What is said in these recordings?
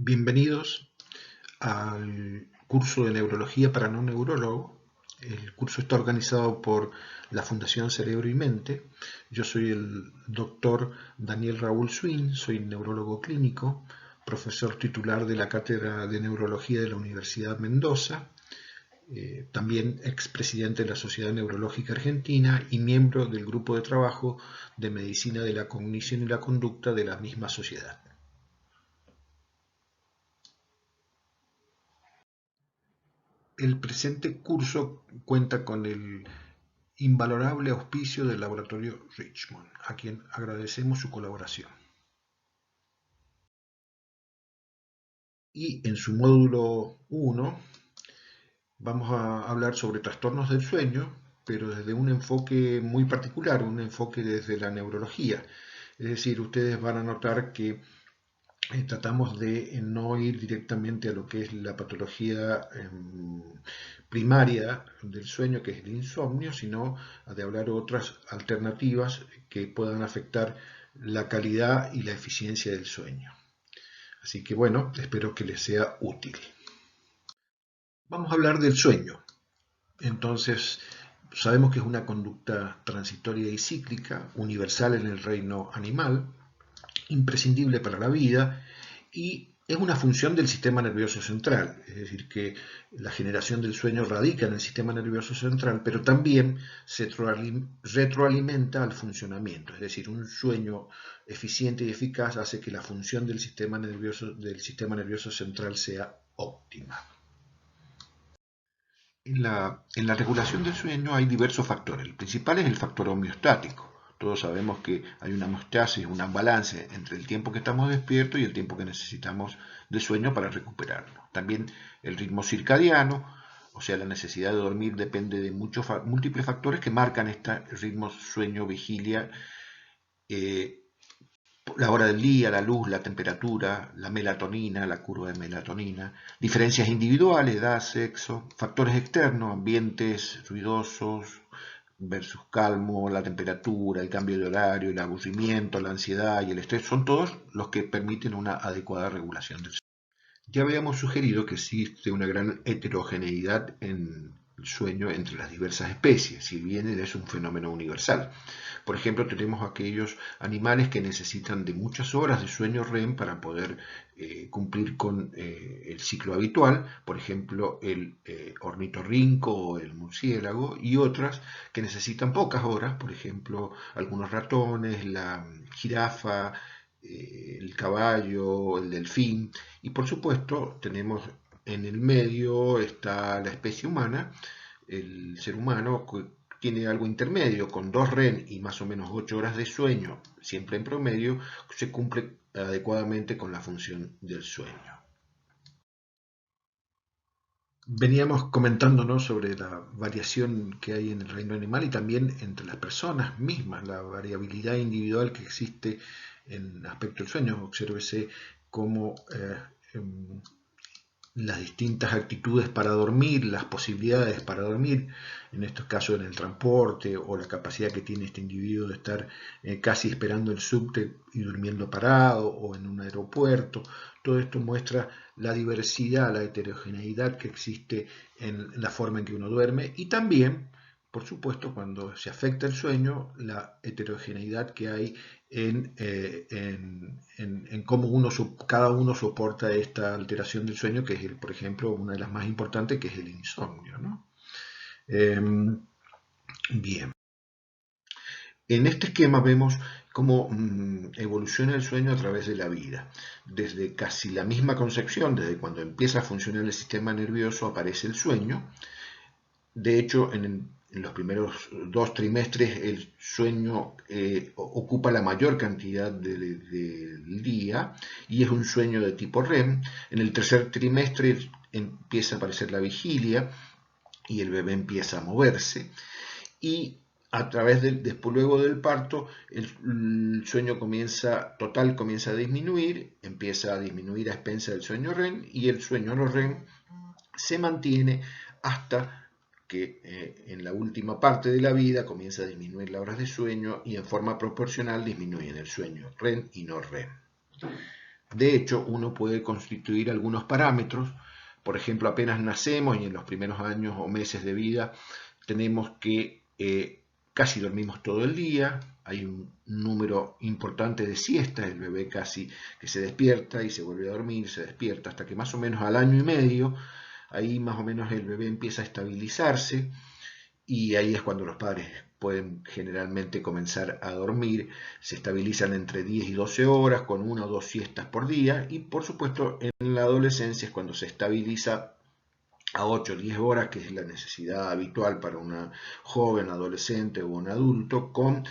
Bienvenidos al curso de Neurología para no neurólogos. El curso está organizado por la Fundación Cerebro y Mente. Yo soy el doctor Daniel Raúl Swin, soy neurólogo clínico, profesor titular de la Cátedra de Neurología de la Universidad Mendoza, también expresidente de la Sociedad Neurológica Argentina y miembro del grupo de trabajo de Medicina de la Cognición y la Conducta de la misma sociedad. El presente curso cuenta con el invalorable auspicio del Laboratorio Richmond, a quien agradecemos su colaboración. Y en su módulo 1 vamos a hablar sobre trastornos del sueño, pero desde un enfoque muy particular, un enfoque desde la neurología. Es decir, ustedes van a notar que tratamos de no ir directamente a lo que es la patología primaria del sueño, que es el insomnio, sino de hablar otras alternativas que puedan afectar la calidad y la eficiencia del sueño. Así que bueno, espero que les sea útil. Vamos a hablar del sueño. Entonces, sabemos que es una conducta transitoria y cíclica, universal en el reino animal, imprescindible para la vida y es una función del sistema nervioso central, es decir, que la generación del sueño radica en el sistema nervioso central, pero también se retroalimenta al funcionamiento, es decir, un sueño eficiente y eficaz hace que la función del sistema nervioso central sea óptima. En la regulación del sueño hay diversos factores. El principal es el factor homeostático. Todos sabemos que hay una homeostasis, un balance entre el tiempo que estamos despiertos y el tiempo que necesitamos de sueño para recuperarnos. También el ritmo circadiano, o sea, la necesidad de dormir depende de múltiples factores que marcan este ritmo sueño-vigilia. La hora del día, la luz, la temperatura, la melatonina, la curva de melatonina, diferencias individuales, edad, sexo, factores externos, ambientes ruidosos versus calmo, la temperatura, el cambio de horario, el aburrimiento, la ansiedad y el estrés, son todos los que permiten una adecuada regulación del sueño. Ya habíamos sugerido que existe una gran heterogeneidad en el sueño entre las diversas especies, si bien es un fenómeno universal. Por ejemplo, tenemos aquellos animales que necesitan de muchas horas de sueño REM para poder cumplir con el ciclo habitual, por ejemplo, el ornitorrinco o el murciélago, y otras que necesitan pocas horas, por ejemplo, algunos ratones, la jirafa, el caballo, el delfín, y por supuesto tenemos en el medio está la especie humana, el ser humano tiene algo intermedio, con 2 REM y más o menos 8 horas de sueño, siempre en promedio, se cumple adecuadamente con la función del sueño. Veníamos comentándonos sobre la variación que hay en el reino animal y también entre las personas mismas, la variabilidad individual que existe en aspecto del sueño. Obsérvese cómo las distintas actitudes para dormir, las posibilidades para dormir, en estos casos en el transporte o la capacidad que tiene este individuo de estar casi esperando el subte y durmiendo parado o en un aeropuerto. Todo esto muestra la diversidad, la heterogeneidad que existe en la forma en que uno duerme y también, por supuesto, cuando se afecta el sueño, la heterogeneidad que hay en cómo cada uno soporta esta alteración del sueño, que es, por ejemplo, una de las más importantes, que es el insomnio, ¿no? Bien. En este esquema vemos cómo evoluciona el sueño a través de la vida. Desde casi la misma concepción, desde cuando empieza a funcionar el sistema nervioso, aparece el sueño. De hecho, en los primeros 2 trimestres el sueño ocupa la mayor cantidad del día y es un sueño de tipo REM. En el tercer trimestre empieza a aparecer la vigilia y el bebé empieza a moverse y a través después luego del parto el sueño comienza a disminuir, empieza a disminuir a expensa del sueño REM y el sueño no REM se mantiene hasta que en la última parte de la vida comienza a disminuir las horas de sueño y en forma proporcional disminuyen el sueño REM y no REM. De hecho, uno puede constituir algunos parámetros. Por ejemplo, apenas nacemos y en los primeros años o meses de vida tenemos que casi dormimos todo el día, hay un número importante de siestas, el bebé casi que se despierta y se vuelve a dormir, se despierta, hasta que más o menos al año y medio, ahí más o menos el bebé empieza a estabilizarse y ahí es cuando los padres pueden generalmente comenzar a dormir, se estabilizan entre 10 y 12 horas con una o dos siestas por día y por supuesto en la adolescencia es cuando se estabiliza a 8 o 10 horas, que es la necesidad habitual para una joven, adolescente o un adulto, con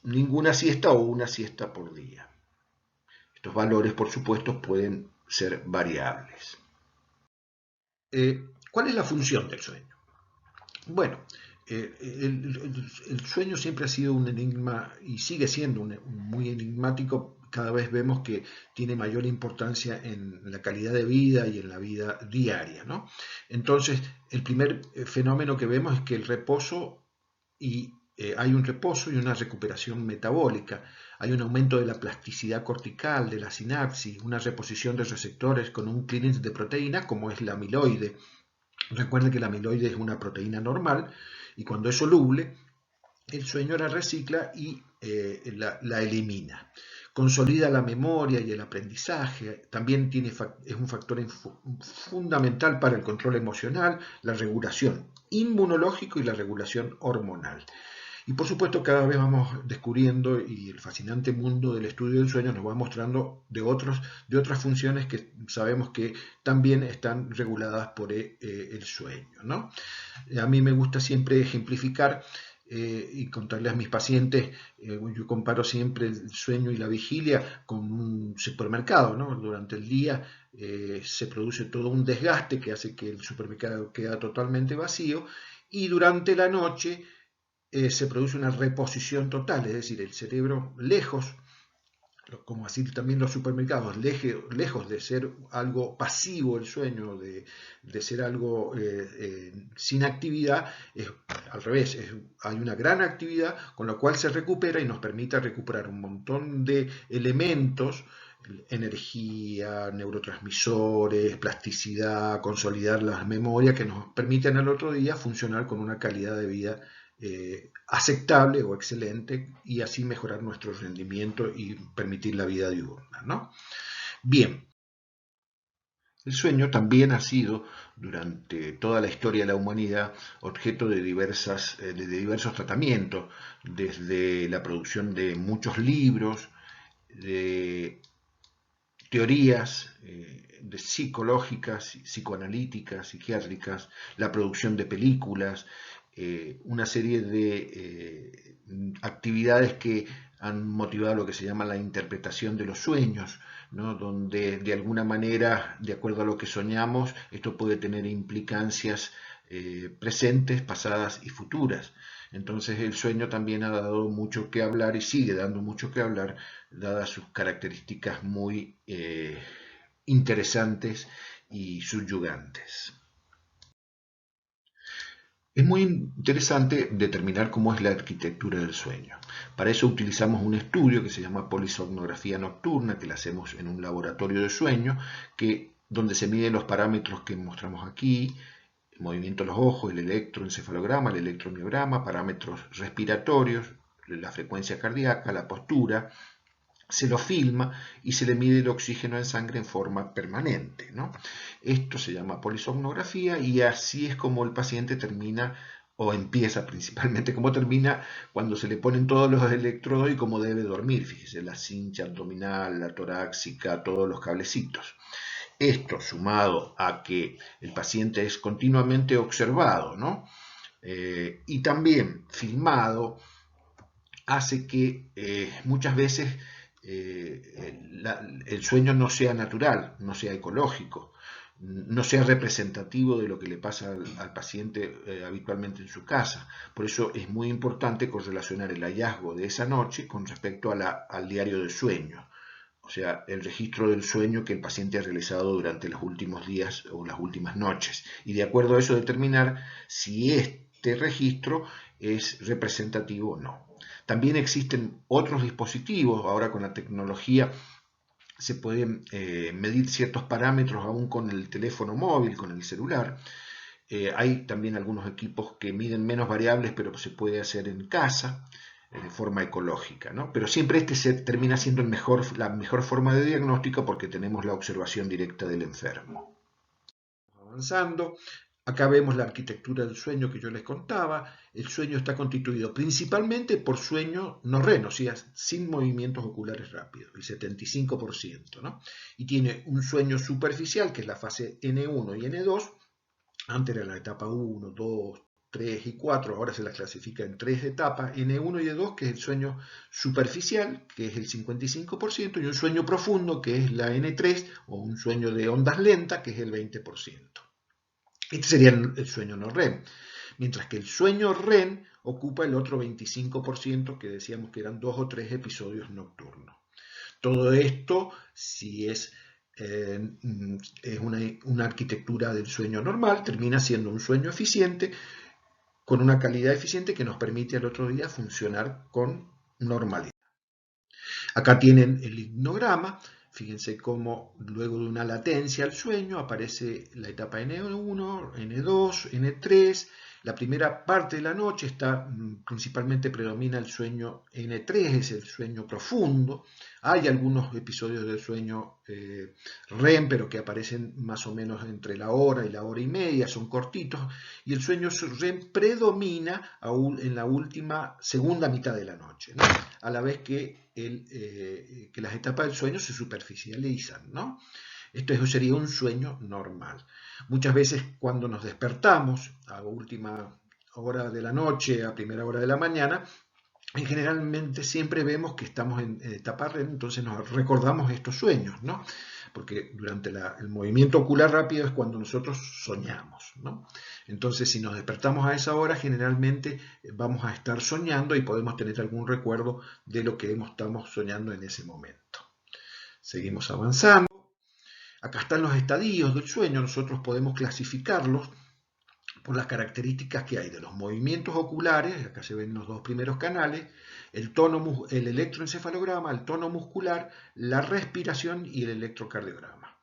ninguna siesta o una siesta por día. Estos valores, por supuesto, pueden ser variables. ¿Cuál es la función del sueño? Bueno, el sueño siempre ha sido un enigma y sigue siendo muy enigmático. Cada vez vemos que tiene mayor importancia en la calidad de vida y en la vida diaria, ¿no? Entonces, el primer fenómeno que vemos es que el reposo y hay un reposo y una recuperación metabólica, hay un aumento de la plasticidad cortical, de la sinapsis, una reposición de receptores con un clearance de proteína como es la amiloide. Recuerde que la amiloide es una proteína normal y cuando es soluble, el sueño la recicla y la elimina. Consolida la memoria y el aprendizaje, también es un factor fundamental para el control emocional, la regulación inmunológica y la regulación hormonal. Y por supuesto cada vez vamos descubriendo y el fascinante mundo del estudio del sueño nos va mostrando de otras funciones que sabemos que también están reguladas por el sueño, ¿no? A mí me gusta siempre ejemplificar y contarle a mis pacientes, yo comparo siempre el sueño y la vigilia con un supermercado, ¿no? Durante el día se produce todo un desgaste que hace que el supermercado quede totalmente vacío y durante la noche se produce una reposición total, es decir, el cerebro lejos, como así también los supermercados, lejos de ser algo pasivo el sueño, de ser algo sin actividad, es al revés, hay una gran actividad con la cual se recupera y nos permite recuperar un montón de elementos, energía, neurotransmisores, plasticidad, consolidar las memorias que nos permiten al otro día funcionar con una calidad de vida aceptable o excelente y así mejorar nuestro rendimiento y permitir la vida diurna, ¿no? Bien, el sueño también ha sido durante toda la historia de la humanidad objeto de diversos tratamientos, desde la producción de muchos libros, de teorías psicológicas, psicoanalíticas, psiquiátricas, la producción de películas, una serie de actividades que han motivado lo que se llama la interpretación de los sueños, ¿no? Donde de alguna manera, de acuerdo a lo que soñamos, esto puede tener implicancias presentes, pasadas y futuras. Entonces el sueño también ha dado mucho que hablar y sigue dando mucho que hablar, dadas sus características muy interesantes y subyugantes. Es muy interesante determinar cómo es la arquitectura del sueño. Para eso utilizamos un estudio que se llama polisomnografía nocturna, que la hacemos en un laboratorio de sueño, donde se miden los parámetros que mostramos aquí, el movimiento de los ojos, el electroencefalograma, el electromiograma, parámetros respiratorios, la frecuencia cardíaca, la postura, se lo filma y se le mide el oxígeno en sangre en forma permanente, ¿no? Esto se llama polisomnografía y así es como el paciente termina o empieza principalmente como termina cuando se le ponen todos los electrodos y cómo debe dormir, fíjese, la cincha abdominal, la torácica, todos los cablecitos. Esto sumado a que el paciente es continuamente observado, ¿no? Y también filmado, hace que muchas veces el sueño no sea natural, no sea ecológico, no sea representativo de lo que le pasa al paciente habitualmente en su casa. Por eso es muy importante correlacionar el hallazgo de esa noche con respecto al diario del sueño, o sea, el registro del sueño que el paciente ha realizado durante los últimos días o las últimas noches. Y de acuerdo a eso determinar si este registro es representativo o no. También existen otros dispositivos, ahora con la tecnología se pueden medir ciertos parámetros aún con el teléfono móvil, con el celular. Hay también algunos equipos que miden menos variables, pero se puede hacer en casa de forma ecológica, ¿no? Pero siempre se termina siendo la mejor forma de diagnóstico porque tenemos la observación directa del enfermo. Avanzando, acá vemos la arquitectura del sueño que yo les contaba. El sueño está constituido principalmente por sueño no REM, o sea, sin movimientos oculares rápidos, el 75%, ¿no? Y tiene un sueño superficial, que es la fase N1 y N2. Antes era la etapa 1, 2, 3 y 4, ahora se las clasifica en tres etapas, N1 y N2, que es el sueño superficial, que es el 55%, y un sueño profundo, que es la N3, o un sueño de ondas lentas, que es el 20%. Este sería el sueño no REM. Mientras que el sueño REM ocupa el otro 25%, que decíamos que eran 2 o 3 episodios nocturnos. Todo esto, si es una arquitectura del sueño normal, termina siendo un sueño eficiente, con una calidad eficiente que nos permite al otro día funcionar con normalidad. Acá tienen el hipnograma. Fíjense cómo luego de una latencia al sueño aparece la etapa N1, N2, N3. La primera parte de la noche principalmente predomina el sueño N3, es el sueño profundo. Hay algunos episodios del sueño REM, pero que aparecen más o menos entre la hora y la hora y media, son cortitos. Y el sueño REM predomina en la última segunda mitad de la noche, ¿no? A la vez que las etapas del sueño se superficializan, ¿no? Esto sería un sueño normal. Muchas veces cuando nos despertamos a última hora de la noche, a primera hora de la mañana, generalmente siempre vemos que estamos en etapa REM, entonces nos recordamos estos sueños, ¿no? Porque durante el movimiento ocular rápido es cuando nosotros soñamos, ¿no? Entonces, si nos despertamos a esa hora, generalmente vamos a estar soñando y podemos tener algún recuerdo de lo que estamos soñando en ese momento. Seguimos avanzando. Acá están los estadios del sueño. Nosotros podemos clasificarlos por las características que hay de los movimientos oculares. Acá se ven los dos primeros canales, el electroencefalograma, el tono muscular, la respiración y el electrocardiograma.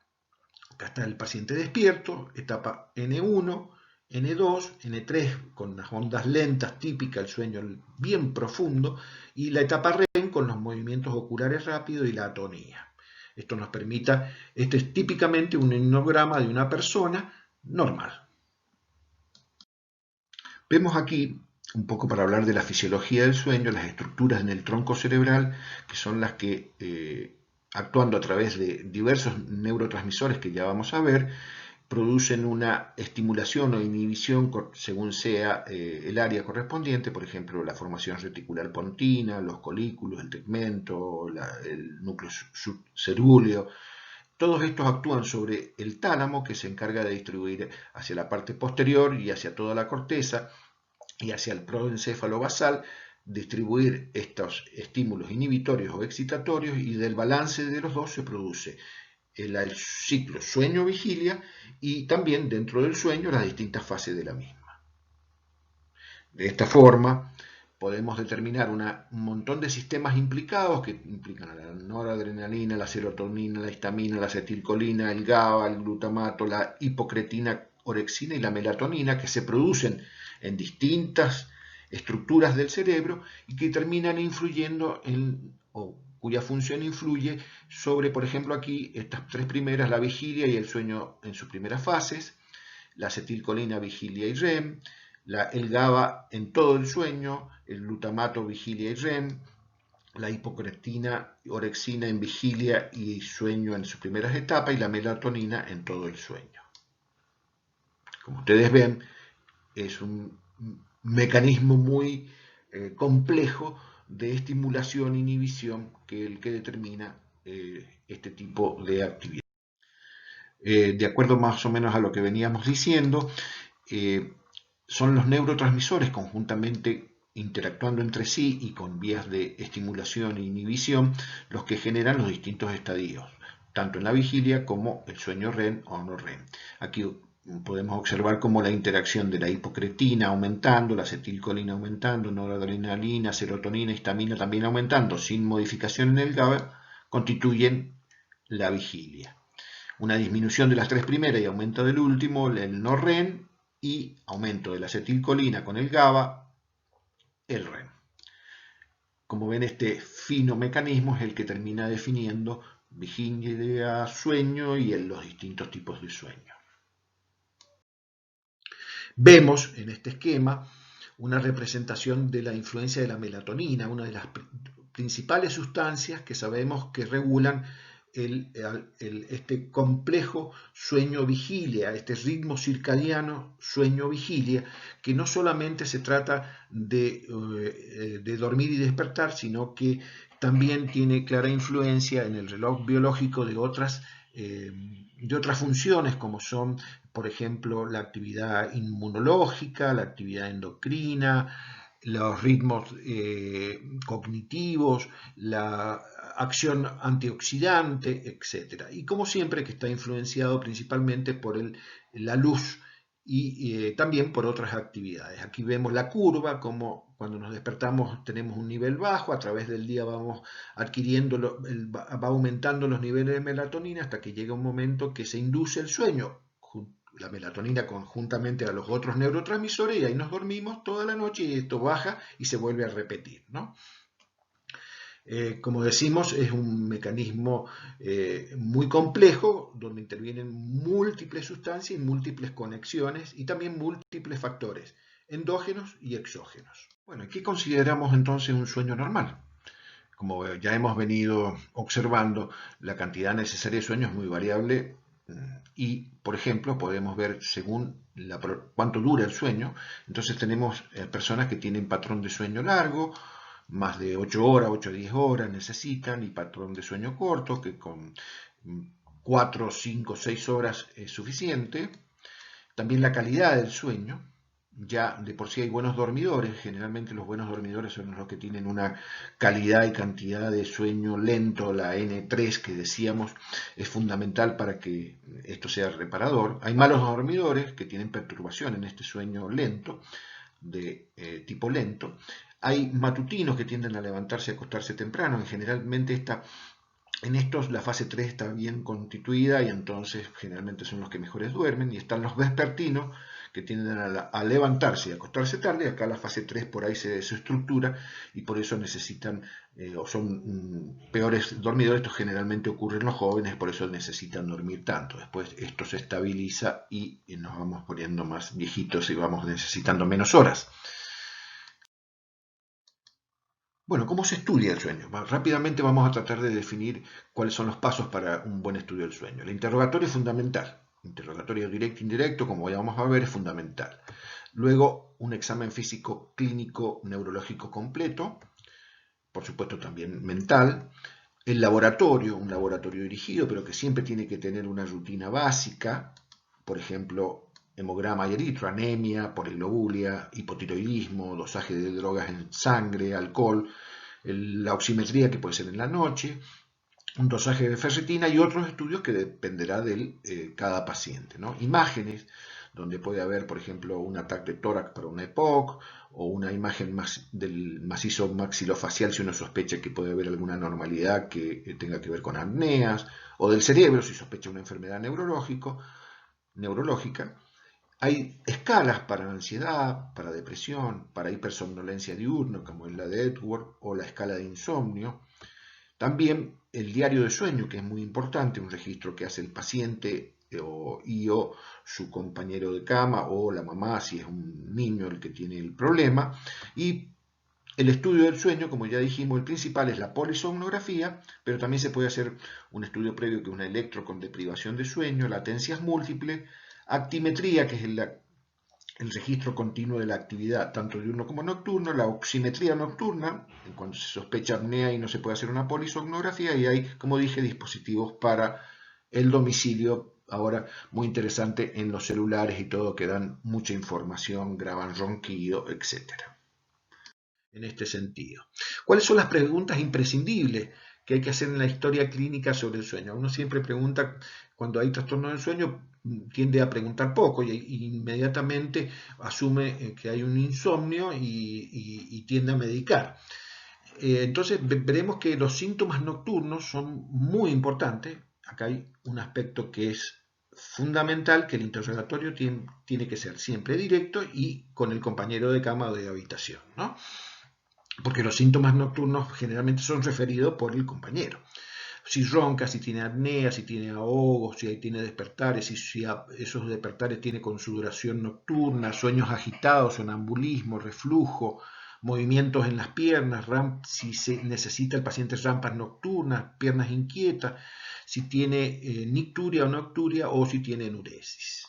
Acá está el paciente despierto, etapa N1, N2, N3 con las ondas lentas típicas, el sueño bien profundo, y la etapa REM con los movimientos oculares rápidos y la atonía. Esto nos permite, este es típicamente un hipnograma de una persona normal. Vemos aquí, un poco para hablar de la fisiología del sueño, las estructuras en el tronco cerebral, que son las que, actuando a través de diversos neurotransmisores que ya vamos a ver, producen una estimulación o inhibición según sea el área correspondiente, por ejemplo, la formación reticular pontina, los colículos, el tegmento, el núcleo subcerúleo. Todos estos actúan sobre el tálamo, que se encarga de distribuir hacia la parte posterior y hacia toda la corteza y hacia el proencéfalo basal, distribuir estos estímulos inhibitorios o excitatorios, y del balance de los dos se produce el ciclo sueño-vigilia y también dentro del sueño las distintas fases de la misma. De esta forma podemos determinar un montón de sistemas implicados que implican a la noradrenalina, la serotonina, la histamina, la acetilcolina, el GABA, el glutamato, la hipocretina, orexina y la melatonina, que se producen en distintas estructuras del cerebro y que terminan influyendo cuya función influye sobre, por ejemplo, aquí estas tres primeras, la vigilia y el sueño en sus primeras fases, la acetilcolina, vigilia y REM, el GABA en todo el sueño, el glutamato, vigilia y REM, la hipocretina, orexina en vigilia y sueño en sus primeras etapas, y la melatonina en todo el sueño. Como ustedes ven, es un mecanismo muy complejo de estimulación e inhibición que determina este tipo de actividad. De acuerdo más o menos a lo que veníamos diciendo, son los neurotransmisores conjuntamente interactuando entre sí y con vías de estimulación e inhibición los que generan los distintos estadios, tanto en la vigilia como el sueño REM o no REM. Aquí podemos observar cómo la interacción de la hipocretina aumentando, la acetilcolina aumentando, noradrenalina, serotonina, histamina también aumentando, sin modificación en el GABA, constituyen la vigilia. Una disminución de las tres primeras y aumento del último, el no REM, y aumento de la acetilcolina con el GABA, el REM. Como ven, este fino mecanismo es el que termina definiendo vigilia, sueño y los distintos tipos de sueño. Vemos en este esquema una representación de la influencia de la melatonina, una de las principales sustancias que sabemos que regulan este complejo sueño-vigilia, este ritmo circadiano sueño-vigilia, que no solamente se trata de dormir y despertar, sino que también tiene clara influencia en el reloj biológico de otras funciones, como son, por ejemplo, la actividad inmunológica, la actividad endocrina, los ritmos cognitivos, la acción antioxidante, etc. Y como siempre que está influenciado principalmente por la luz y también por otras actividades. Aquí vemos la curva, como cuando nos despertamos tenemos un nivel bajo, a través del día vamos adquiriendo, va aumentando los niveles de melatonina hasta que llega un momento que se induce el sueño, la melatonina conjuntamente a los otros neurotransmisores, y ahí nos dormimos toda la noche y esto baja y se vuelve a repetir, ¿no? Como decimos, es un mecanismo muy complejo donde intervienen múltiples sustancias y múltiples conexiones y también múltiples factores endógenos y exógenos. Bueno, ¿qué consideramos entonces un sueño normal? Como ya hemos venido observando, la cantidad necesaria de sueño es muy variable y, por ejemplo, podemos ver según cuánto dura el sueño. Entonces tenemos personas que tienen patrón de sueño largo, más de 8 horas, 8 a 10 horas necesitan, y patrón de sueño corto, que con 4, 5, 6 horas es suficiente. También la calidad del sueño. Ya de por sí hay buenos dormidores, generalmente los buenos dormidores son los que tienen una calidad y cantidad de sueño lento, la N3 que decíamos es fundamental para que esto sea reparador. Hay malos dormidores que tienen perturbación en este sueño lento, de tipo lento. Hay matutinos que tienden a levantarse y acostarse temprano, y generalmente en estos la fase 3 está bien constituida y entonces generalmente son los que mejores duermen, y están los vespertinos que tienden a levantarse y acostarse tarde. Acá la fase 3 por ahí se desestructura y por eso necesitan o son peores dormidores. Esto generalmente ocurre en los jóvenes, por eso necesitan dormir tanto. Después esto se estabiliza y nos vamos poniendo más viejitos y vamos necesitando menos horas. Bueno, ¿cómo se estudia el sueño? Rápidamente vamos a tratar de definir cuáles son los pasos para un buen estudio del sueño. El interrogatorio es fundamental. Interrogatorio directo e indirecto, como ya vamos a ver, es fundamental. Luego, un examen físico, clínico, neurológico completo, por supuesto también mental. El laboratorio, un laboratorio dirigido, pero que siempre tiene que tener una rutina básica, por ejemplo, hemograma y eritro, anemia, poliglobulia, hipotiroidismo, dosaje de drogas en sangre, alcohol, la oximetría que puede ser en la noche, un dosaje de ferritina y otros estudios que dependerá de cada paciente, ¿no? Imágenes, donde puede haber, por ejemplo, un ataque de tórax para una EPOC, o una imagen del macizo maxilofacial si uno sospecha que puede haber alguna anormalidad que tenga que ver con apneas, o del cerebro si sospecha una enfermedad neurológica. Hay escalas para ansiedad, para depresión, para hipersomnolencia diurna, como es la de Edward, o la escala de insomnio. También el diario de sueño, que es muy importante, un registro que hace el paciente o su compañero de cama, o la mamá si es un niño el que tiene el problema. Y el estudio del sueño, como ya dijimos, el principal es la polisomnografía, pero también se puede hacer un estudio previo que es una electro con deprivación de sueño, latencias múltiples, actimetría, que es el registro continuo de la actividad tanto diurno como nocturno, la oximetría nocturna, cuando se sospecha apnea y no se puede hacer una polisomnografía, y hay, como dije, dispositivos para el domicilio, ahora muy interesante en los celulares y todo, que dan mucha información, graban ronquido, etc. En este sentido, ¿cuáles son las preguntas imprescindibles que hay que hacer en la historia clínica sobre el sueño? Uno siempre pregunta, cuando hay trastorno del sueño, tiende a preguntar poco y inmediatamente asume que hay un insomnio y tiende a medicar. Entonces veremos que los síntomas nocturnos son muy importantes, acá hay un aspecto que es fundamental, que el interrogatorio tiene que ser siempre directo y con el compañero de cama o de habitación, ¿no? Porque los síntomas nocturnos generalmente son referidos por el compañero. Si ronca, si tiene apnea, si tiene ahogo, si tiene despertares, si esos despertares tiene con sudoración nocturna, sueños agitados, sonambulismo, reflujo, movimientos en las piernas, si se necesita el paciente rampas nocturnas, piernas inquietas, si tiene nicturia o nocturia o si tiene enuresis.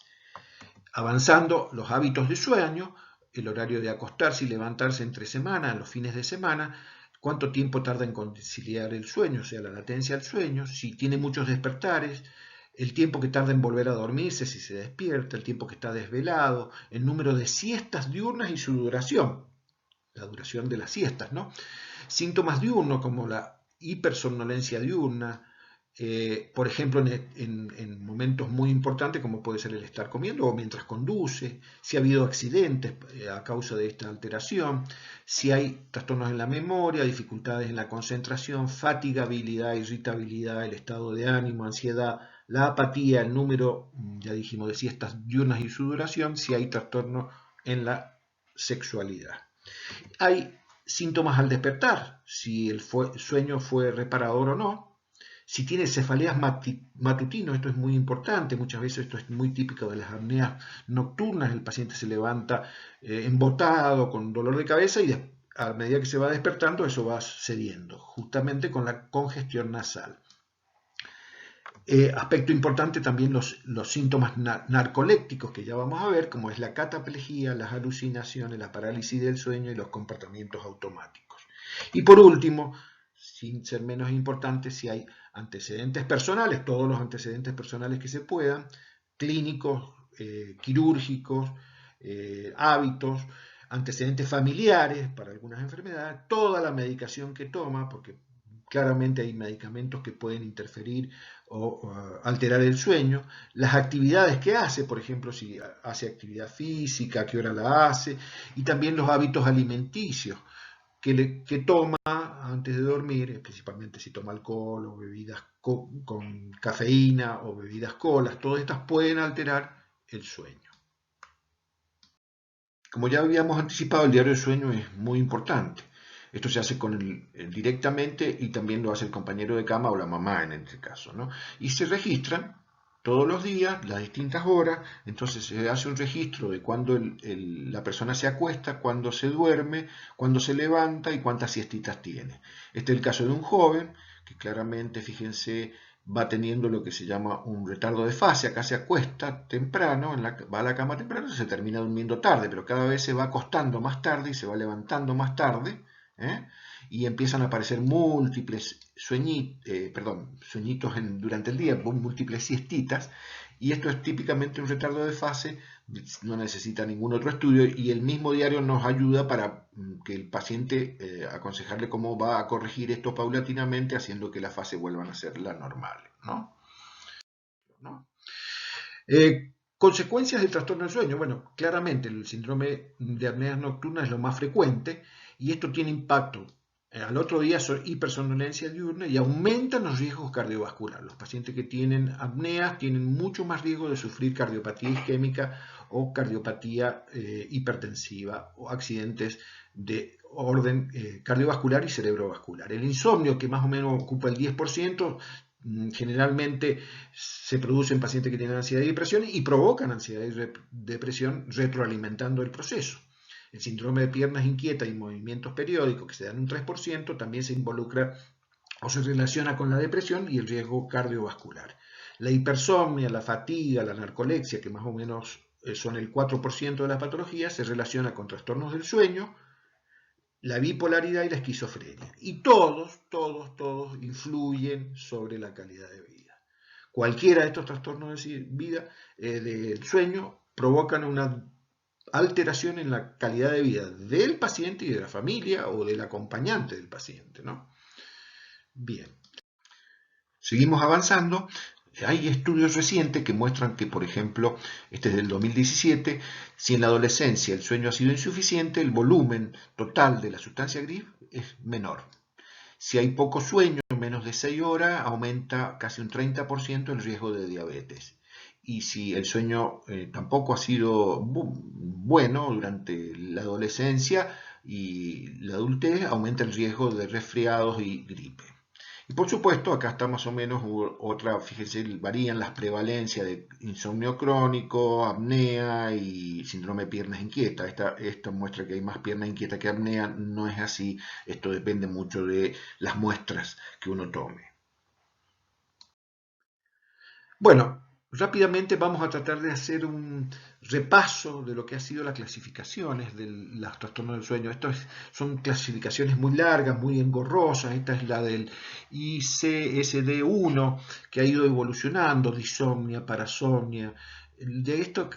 Avanzando los hábitos de sueño, el horario de acostarse y levantarse entre semana, los fines de semana, cuánto tiempo tarda en conciliar el sueño, o sea, la latencia al sueño, si tiene muchos despertares, el tiempo que tarda en volver a dormirse, si se despierta, el tiempo que está desvelado, el número de siestas diurnas y su duración, la duración de las siestas, ¿no? Síntomas diurnos como la hipersomnolencia diurna, por ejemplo, en momentos muy importantes como puede ser el estar comiendo o mientras conduce, si ha habido accidentes a causa de esta alteración, si hay trastornos en la memoria, dificultades en la concentración, fatigabilidad, irritabilidad, el estado de ánimo, ansiedad, la apatía, el número, ya dijimos, de siestas diurnas y su duración, si hay trastorno en la sexualidad. Hay síntomas al despertar, si el sueño fue reparador o no, si tiene cefaleas matutinas, esto es muy importante, muchas veces esto es muy típico de las apneas nocturnas, el paciente se levanta embotado, con dolor de cabeza y a medida que se va despertando eso va cediendo, justamente con la congestión nasal. Aspecto importante también los síntomas narcolépticos que ya vamos a ver, como es la cataplejía, las alucinaciones, la parálisis del sueño y los comportamientos automáticos. Y por último, sin ser menos importante, si hay antecedentes personales, todos los antecedentes personales que se puedan, clínicos, quirúrgicos, hábitos, antecedentes familiares para algunas enfermedades, toda la medicación que toma, porque claramente hay medicamentos que pueden interferir o alterar el sueño, las actividades que hace, por ejemplo, si hace actividad física, a qué hora la hace, y también los hábitos alimenticios que toma antes de dormir, principalmente si toma alcohol o bebidas con cafeína o bebidas colas, todas estas pueden alterar el sueño. Como ya habíamos anticipado, el diario de sueño es muy importante. Esto se hace directamente y también lo hace el compañero de cama o la mamá en este caso, ¿no? Y se registran todos los días, las distintas horas, entonces se hace un registro de cuándo la persona se acuesta, cuándo se duerme, cuándo se levanta y cuántas siestitas tiene. Este es el caso de un joven que claramente, fíjense, va teniendo lo que se llama un retardo de fase. Acá se acuesta temprano, va a la cama temprano y se termina durmiendo tarde, pero cada vez se va acostando más tarde y se va levantando más tarde, y empiezan a aparecer múltiples sueñitos durante el día, múltiples siestitas, y esto es típicamente un retardo de fase, no necesita ningún otro estudio, y el mismo diario nos ayuda para que el paciente, aconsejarle cómo va a corregir esto paulatinamente, haciendo que las fases vuelvan a ser las normales, ¿no? Consecuencias del trastorno del sueño. Bueno, claramente el síndrome de apnea nocturna es lo más frecuente y esto tiene impacto. Al otro día son hipersomnolencia diurna y aumentan los riesgos cardiovasculares. Los pacientes que tienen apneas tienen mucho más riesgo de sufrir cardiopatía isquémica o cardiopatía hipertensiva o accidentes de orden cardiovascular y cerebrovascular. El insomnio, que más o menos ocupa el 10%, generalmente se produce en pacientes que tienen ansiedad y depresión y provocan ansiedad y depresión retroalimentando el proceso. El síndrome de piernas inquietas y movimientos periódicos, que se dan un 3%, también se involucra o se relaciona con la depresión y el riesgo cardiovascular. La hipersomnia, la fatiga, la narcolexia, que más o menos son el 4% de las patologías, se relaciona con trastornos del sueño, la bipolaridad y la esquizofrenia. Y todos influyen sobre la calidad de vida. Cualquiera de estos trastornos de vida, del sueño, provocan una alteración en la calidad de vida del paciente y de la familia o del acompañante del paciente, ¿no? Bien. Seguimos avanzando. Hay estudios recientes que muestran que, por ejemplo, este es del 2017, si en la adolescencia el sueño ha sido insuficiente, el volumen total de la sustancia gris es menor. Si hay poco sueño, menos de 6 horas, aumenta casi un 30% el riesgo de diabetes. Y si el sueño tampoco ha sido bueno durante la adolescencia y la adultez, aumenta el riesgo de resfriados y gripe. Y por supuesto, acá está más o menos otra, fíjense, varían las prevalencias de insomnio crónico, apnea y síndrome de piernas inquietas. Esta muestra que hay más piernas inquietas que apnea no es así. Esto depende mucho de las muestras que uno tome. Bueno, rápidamente vamos a tratar de hacer un repaso de lo que han sido las clasificaciones de los trastornos del sueño. Son clasificaciones muy largas, muy engorrosas. Esta es la del ICSD-1, que ha ido evolucionando, disomnia, parasomnia. De esto,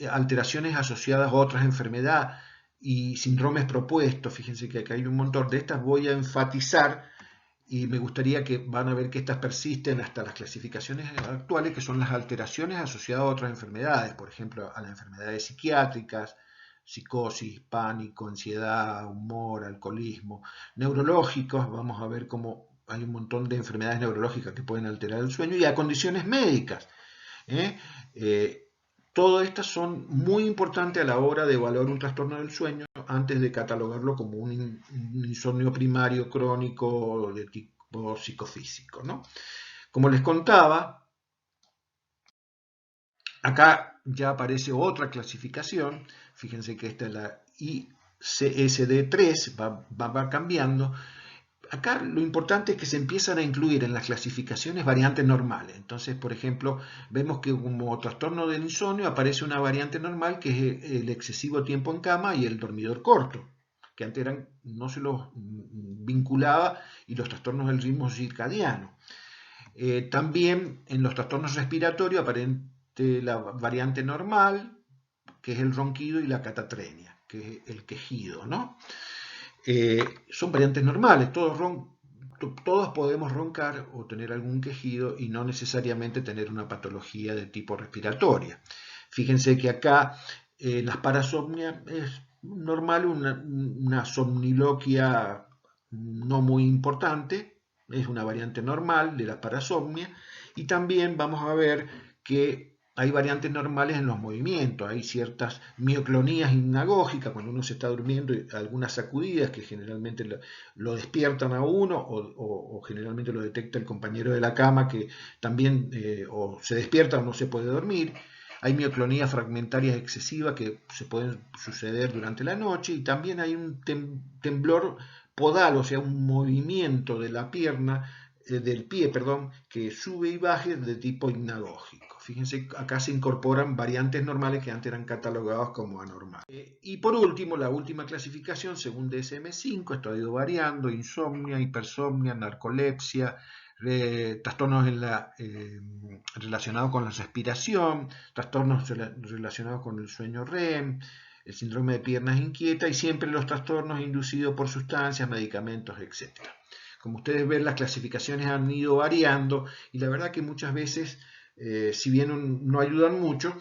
alteraciones asociadas a otras enfermedades y síndromes propuestos. Fíjense que acá hay un montón de estas. Voy a enfatizar y me gustaría que van a ver que estas persisten hasta las clasificaciones actuales, que son las alteraciones asociadas a otras enfermedades, por ejemplo, a las enfermedades psiquiátricas, psicosis, pánico, ansiedad, humor, alcoholismo, neurológicos, vamos a ver cómo hay un montón de enfermedades neurológicas que pueden alterar el sueño, y a condiciones médicas. ¿eh? Todas estas son muy importantes a la hora de evaluar un trastorno del sueño antes de catalogarlo como un insomnio primario crónico de tipo psicofísico, ¿no? Como les contaba, acá ya aparece otra clasificación. Fíjense que esta es la ICSD-3, va cambiando. Acá lo importante es que se empiezan a incluir en las clasificaciones variantes normales. Entonces, por ejemplo, vemos que como trastorno del insomnio aparece una variante normal que es el excesivo tiempo en cama y el dormidor corto, que antes no se los vinculaba, y los trastornos del ritmo circadiano. También en los trastornos respiratorios aparece la variante normal, que es el ronquido, y la catatrenia, que es el quejido, ¿no? Son variantes normales, todos podemos roncar o tener algún quejido y no necesariamente tener una patología de tipo respiratoria. Fíjense que acá las parasomnias es normal, una somniloquia no muy importante, es una variante normal de la parasomnia, y también vamos a ver que hay variantes normales en los movimientos, hay ciertas mioclonías hipnagógicas cuando uno se está durmiendo, y algunas sacudidas que generalmente lo despiertan a uno, o generalmente lo detecta el compañero de la cama, que también o se despierta o no se puede dormir. Hay mioclonías fragmentarias excesivas que se pueden suceder durante la noche, y también hay un temblor podal, o sea, un movimiento de la pierna, del pie, perdón, que sube y baje de tipo hipnagógico. Fíjense, acá se incorporan variantes normales que antes eran catalogadas como anormales. Y por último, la última clasificación, según DSM-5, esto ha ido variando: insomnia, hipersomnia, narcolepsia, trastornos relacionados con la respiración, trastornos relacionados con el sueño REM, el síndrome de piernas inquietas, y siempre los trastornos inducidos por sustancias, medicamentos, etc. Como ustedes ven, las clasificaciones han ido variando, y la verdad que muchas veces, si bien no ayudan mucho,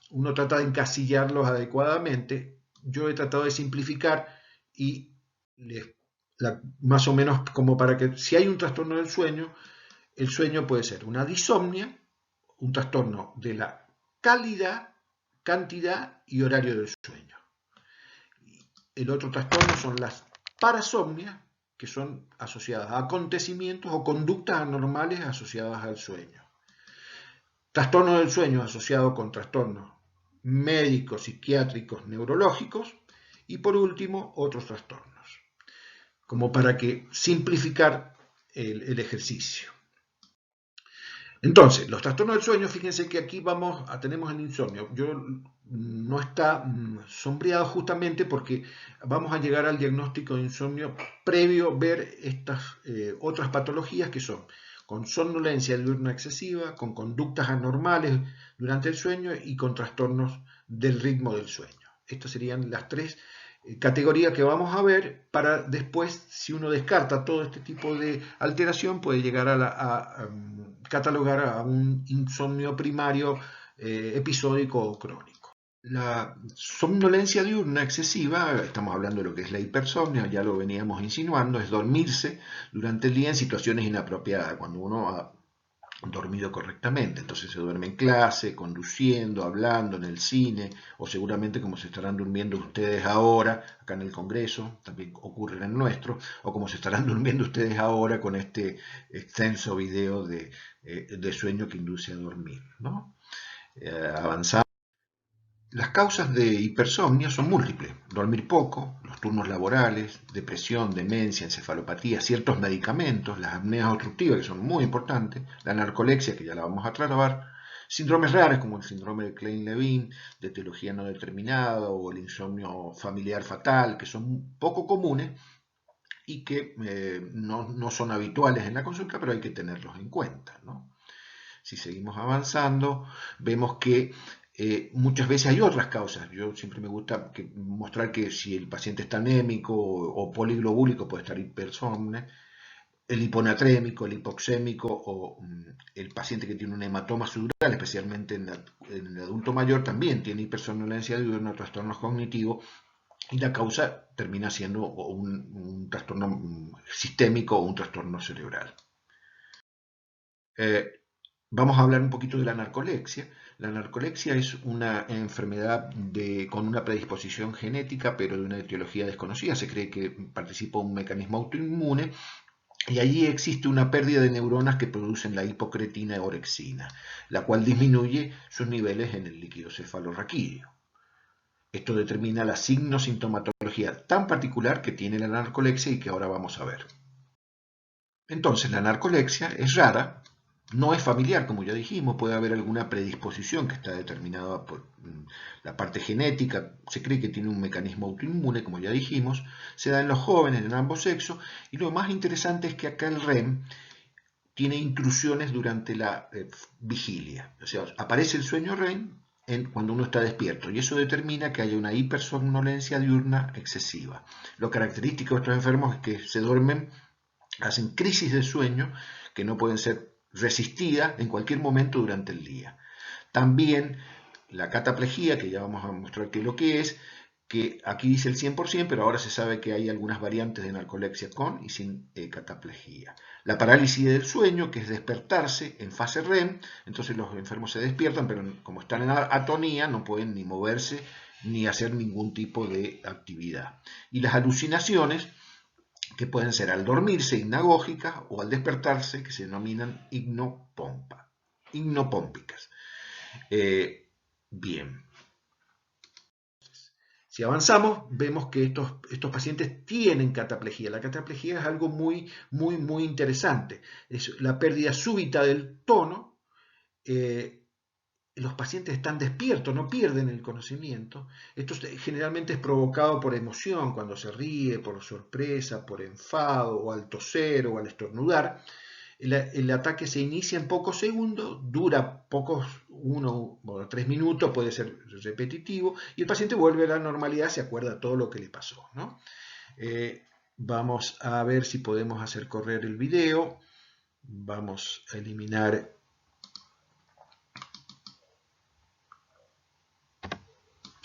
uno trata de encasillarlos adecuadamente. Yo he tratado de simplificar y más o menos como para que, si hay un trastorno del sueño, el sueño puede ser una disomnia, un trastorno de la calidad, cantidad y horario del sueño. El otro trastorno son las parasomnias, que son asociadas a acontecimientos o conductas anormales asociadas al sueño. Trastorno del sueño asociado con trastornos médicos, psiquiátricos, neurológicos, y por último otros trastornos, como para que simplificar el ejercicio. Entonces, los trastornos del sueño, fíjense que aquí tenemos el insomnio. No está sombreado justamente porque vamos a llegar al diagnóstico de insomnio previo ver estas otras patologías, que son con somnolencia diurna excesiva, con conductas anormales durante el sueño y con trastornos del ritmo del sueño. Estas serían las tres categoría que vamos a ver, para después, si uno descarta todo este tipo de alteración, puede llegar a catalogar a un insomnio primario episódico o crónico. La somnolencia diurna excesiva, estamos hablando de lo que es la hipersomnia, ya lo veníamos insinuando, es dormirse durante el día en situaciones inapropiadas, cuando uno ha dormido correctamente. Entonces se duerme en clase, conduciendo, hablando, en el cine, o seguramente como se estarán durmiendo ustedes ahora, acá en el Congreso, también ocurre en el nuestro, o como se estarán durmiendo ustedes ahora con este extenso video de sueño que induce a dormir, ¿no? Avanzamos. Las causas de hipersomnia son múltiples: dormir poco, los turnos laborales, depresión, demencia, encefalopatía, ciertos medicamentos, las apneas obstructivas, que son muy importantes, la narcolexia, que ya la vamos a tratar, síndromes raros como el síndrome de Klein-Levin, de etiología no determinada, o el insomnio familiar fatal, que son poco comunes y que no son habituales en la consulta, pero hay que tenerlos en cuenta, ¿no? Si seguimos avanzando, vemos que muchas veces hay otras causas. Yo siempre me gusta mostrar que si el paciente está anémico o poliglobúlico, puede estar hipersomne, el hiponatrémico, el hipoxémico o el paciente que tiene un hematoma subdural, especialmente en el adulto mayor, también tiene hipersomnolencia diurna, trastornos cognitivos, y la causa termina siendo un trastorno sistémico o un trastorno cerebral. Eh, Vamos a hablar un poquito de la narcolexia. La narcolexia es una enfermedad con una predisposición genética, pero de una etiología desconocida. Se cree que participa un mecanismo autoinmune y allí existe una pérdida de neuronas que producen la hipocretina orexina, la cual disminuye sus niveles en el líquido cefalorraquídeo. Esto determina la signosintomatología tan particular que tiene la narcolexia y que ahora vamos a ver. Entonces, la narcolexia es rara, no es familiar, como ya dijimos, puede haber alguna predisposición que está determinada por la parte genética, se cree que tiene un mecanismo autoinmune, como ya dijimos, se da en los jóvenes, en ambos sexos, y lo más interesante es que acá el REM tiene intrusiones durante la vigilia, o sea, aparece el sueño REM cuando uno está despierto, y eso determina que haya una hipersomnolencia diurna excesiva. Lo característico de estos enfermos es que se duermen, hacen crisis de sueño que no pueden ser resistidas en cualquier momento durante el día. También la cataplejía, que ya vamos a mostrar qué es lo que es, que aquí dice el 100%, pero ahora se sabe que hay algunas variantes de narcolexia con y sin cataplejía. La parálisis del sueño, que es despertarse en fase REM, entonces los enfermos se despiertan, pero como están en atonía, no pueden ni moverse ni hacer ningún tipo de actividad. Y las alucinaciones, que pueden ser al dormirse hipnagógicas o al despertarse, que se denominan hipnopómpicas. Bien, si avanzamos, vemos que estos pacientes tienen cataplejía. La cataplejía es algo muy interesante. Es la pérdida súbita del tono. Los pacientes están despiertos, no pierden el conocimiento. Esto generalmente es provocado por emoción, cuando se ríe, por sorpresa, por enfado, o al toser o al estornudar. El ataque se inicia en pocos segundos, dura pocos, 1 o 3 minutos, puede ser repetitivo, y el paciente vuelve a la normalidad, se acuerda todo lo que le pasó, ¿no? Vamos a ver si podemos hacer correr el video. Vamos a eliminar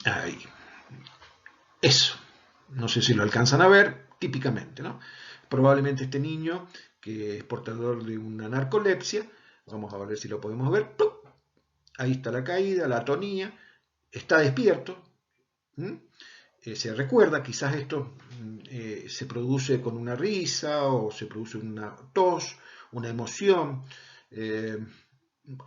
ahí. Eso. No sé si lo alcanzan a ver, típicamente, ¿no? Probablemente este niño, que es portador de una narcolepsia, vamos a ver si lo podemos ver. ¡Pup! Ahí está la caída, la atonía, está despierto. Se recuerda, quizás esto se produce con una risa o se produce una tos, una emoción.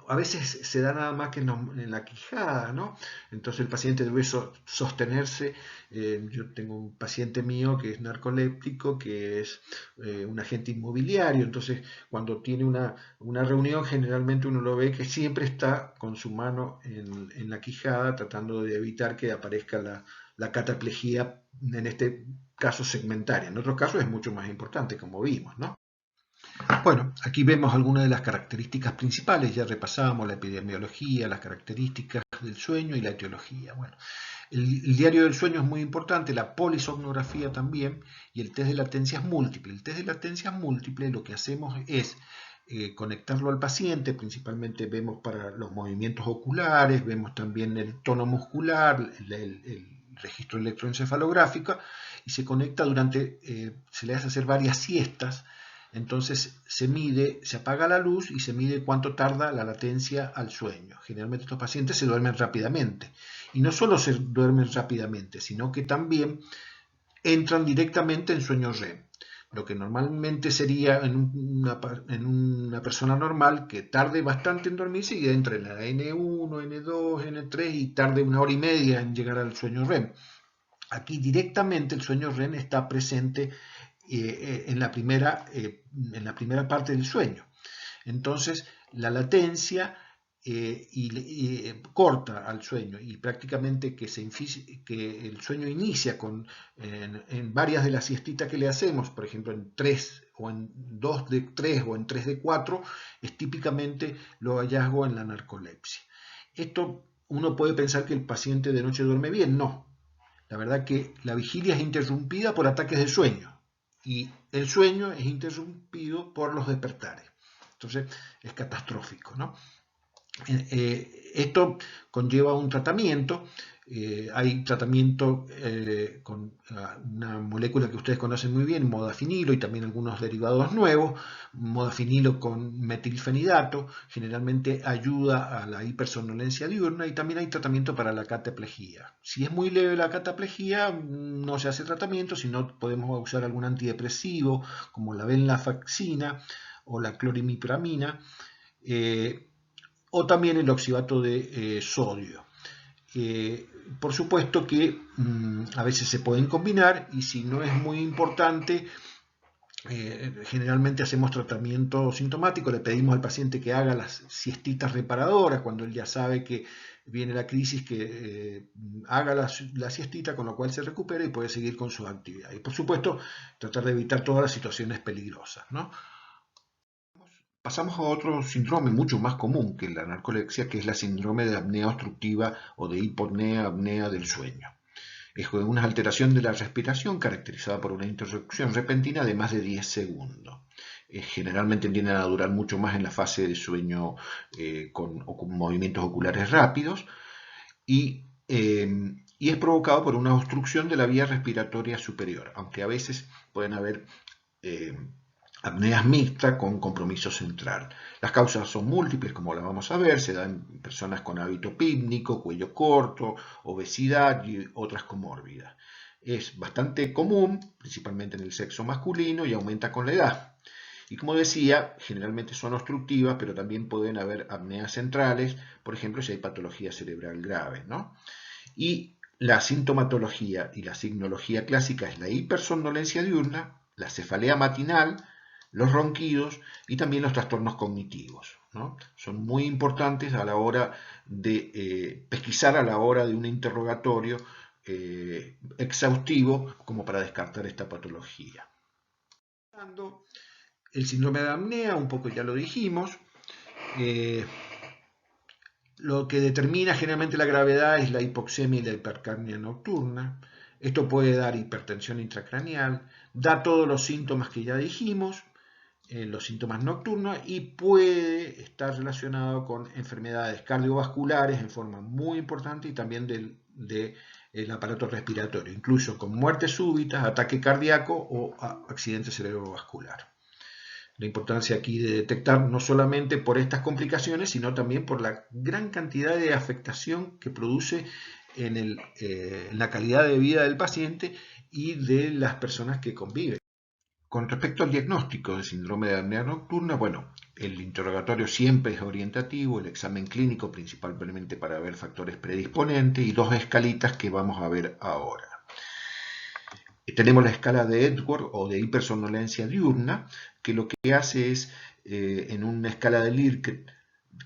A veces se da nada más que en la quijada, ¿no? Entonces el paciente debe sostenerse. Yo tengo un paciente mío que es narcoléptico, que es un agente inmobiliario, entonces cuando tiene una reunión generalmente uno lo ve que siempre está con su mano en la quijada tratando de evitar que aparezca la cataplejía, en este caso segmentaria. En otros casos es mucho más importante, como vimos, ¿no? Bueno, aquí vemos algunas de las características principales, ya repasamos la epidemiología, las características del sueño y la etiología. Bueno, el diario del sueño es muy importante, la polisomnografía también, y el test de latencias múltiples. El test de latencias múltiples lo que hacemos es conectarlo al paciente. Principalmente vemos para los movimientos oculares, vemos también el tono muscular, el registro electroencefalográfico, y se conecta se le hace hacer varias siestas. Entonces se mide, se apaga la luz y se mide cuánto tarda la latencia al sueño. Generalmente estos pacientes se duermen rápidamente. Y no solo se duermen rápidamente, sino que también entran directamente en sueño REM. Lo que normalmente sería en una persona normal que tarde bastante en dormirse y entre en la N1, N2, N3 y tarde 1 hora y media en llegar al sueño REM. Aquí directamente el sueño REM está presente en la primera parte del sueño. Entonces, la latencia corta al sueño y prácticamente que el sueño inicia en varias de las siestitas que le hacemos, por ejemplo en 3 o en 2 de 3 o en 3 de 4, es típicamente lo hallazgo en la narcolepsia. Esto uno puede pensar que el paciente de noche duerme bien, no. La verdad que la vigilia es interrumpida por ataques de sueño y el sueño es interrumpido por los despertares. Entonces es catastrófico, ¿no? Esto conlleva un tratamiento. Hay tratamiento con una molécula que ustedes conocen muy bien, modafinilo, y también algunos derivados nuevos. Modafinilo con metilfenidato generalmente ayuda a la hipersomnolencia diurna, y también hay tratamiento para la cataplejía. Si es muy leve la cataplejía, no se hace tratamiento, sino podemos usar algún antidepresivo como la venlafaxina o la clorimipramina. O también el oxibato de sodio. Por supuesto que a veces se pueden combinar, y si no es muy importante, generalmente hacemos tratamiento sintomático. Le pedimos al paciente que haga las siestitas reparadoras cuando él ya sabe que viene la crisis, que haga la siestita, con lo cual se recupera y puede seguir con su actividad. Y por supuesto, tratar de evitar todas las situaciones peligrosas, ¿no? Pasamos a otro síndrome mucho más común que la narcolepsia, que es la síndrome de apnea obstructiva o de hipopnea-apnea del sueño. Es una alteración de la respiración caracterizada por una interrupción repentina de más de 10 segundos. Generalmente tienden a durar mucho más en la fase de sueño con movimientos oculares rápidos, y es provocado por una obstrucción de la vía respiratoria superior, aunque a veces pueden haber apneas mixtas con compromiso central. Las causas son múltiples, como la vamos a ver. Se dan en personas con hábito pípnico, cuello corto, obesidad y otras comórbidas. Es bastante común, principalmente en el sexo masculino, y aumenta con la edad. Y como decía, generalmente son obstructivas, pero también pueden haber apneas centrales, por ejemplo, si hay patología cerebral grave, ¿no? Y la sintomatología y la signología clásica es la hipersomnolencia diurna, la cefalea matinal, los ronquidos y también los trastornos cognitivos, ¿no? Son muy importantes a la hora de pesquisar, a la hora de un interrogatorio exhaustivo, como para descartar esta patología. El síndrome de apnea, un poco ya lo dijimos. Lo que determina generalmente la gravedad es la hipoxemia y la hipercapnia nocturna. Esto puede dar hipertensión intracraneal, da todos los síntomas que ya dijimos, los síntomas nocturnos, y puede estar relacionado con enfermedades cardiovasculares en forma muy importante, y también del aparato respiratorio, incluso con muerte súbita, ataque cardíaco o accidente cerebrovascular. La importancia aquí de detectar no solamente por estas complicaciones, sino también por la gran cantidad de afectación que produce en la calidad de vida del paciente y de las personas que conviven. Con respecto al diagnóstico del síndrome de apnea nocturna, bueno, el interrogatorio siempre es orientativo, el examen clínico principalmente para ver factores predisponentes, y 2 escalitas que vamos a ver ahora. Tenemos la escala de Epworth o de hipersomnolencia diurna, que lo que hace es, en una escala de Likert,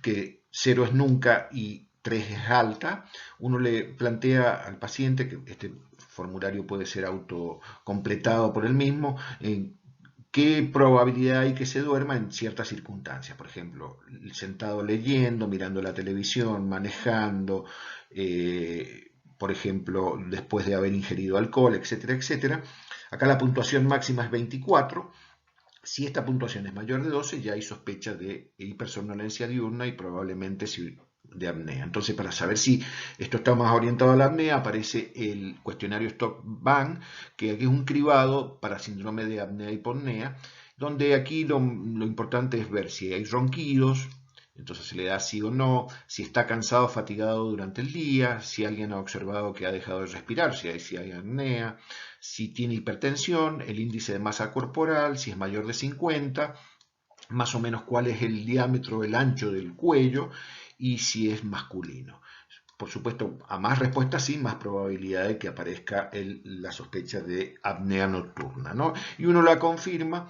que 0 es nunca y 3 es alta, uno le plantea al paciente, que este formulario puede ser autocompletado por él mismo, qué probabilidad hay que se duerma en ciertas circunstancias. Por ejemplo, sentado leyendo, mirando la televisión, manejando, por ejemplo, después de haber ingerido alcohol, etcétera, etcétera. Acá la puntuación máxima es 24, Si esta puntuación es mayor de 12, ya hay sospecha de hipersomnolencia diurna y probablemente de apnea. Entonces, para saber si esto está más orientado a la apnea, aparece el cuestionario Stock-Bang, que aquí es un cribado para síndrome de apnea y hiponea, donde aquí lo importante es ver si hay ronquidos, entonces se le da sí o no, si está cansado o fatigado durante el día, si alguien ha observado que ha dejado de respirar, si hay apnea, si tiene hipertensión, el índice de masa corporal, si es mayor de 50, más o menos cuál es el diámetro, el ancho del cuello y si es masculino. Por supuesto, a más respuestas sí, más probabilidad de que aparezca la sospecha de apnea nocturna, ¿no? Y uno la confirma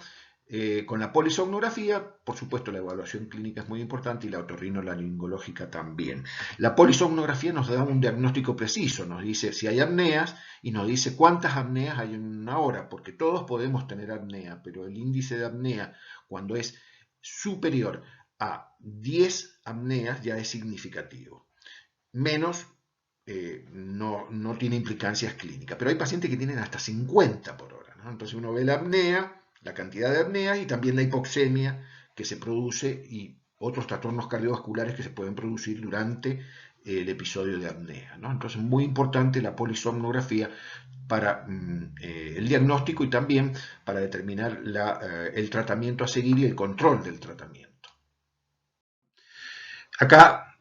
con la polisomnografía. Por supuesto, la evaluación clínica es muy importante y la otorrinolaringológica también. La polisomnografía nos da un diagnóstico preciso, nos dice si hay apneas y nos dice cuántas apneas hay en una hora, porque todos podemos tener apnea, pero el índice de apnea, cuando es superior a 10 apneas, ya es significativo. Menos no tiene implicancias clínicas, pero hay pacientes que tienen hasta 50 por hora, ¿no? Entonces uno ve la apnea, la cantidad de apneas y también la hipoxemia que se produce y otros trastornos cardiovasculares que se pueden producir durante el episodio de apnea, ¿no? Entonces muy importante la polisomnografía para el diagnóstico y también para determinar el tratamiento a seguir y el control del tratamiento. Acá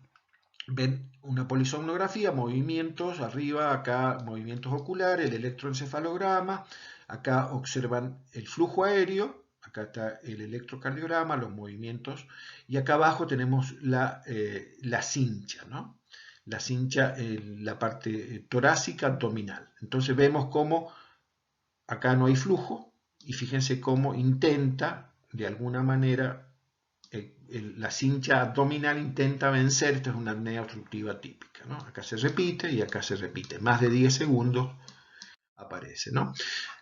ven una polisomnografía, movimientos, arriba acá movimientos oculares, el electroencefalograma, acá observan el flujo aéreo, acá está el electrocardiograma, los movimientos, y acá abajo tenemos la cincha, ¿no? La cincha en la parte torácica abdominal. Entonces vemos cómo acá no hay flujo, y fíjense cómo intenta, de alguna manera, la cincha abdominal intenta vencer. Esta es una apnea obstructiva típica, ¿no? Acá se repite y acá se repite. Más de 10 segundos aparece, ¿no?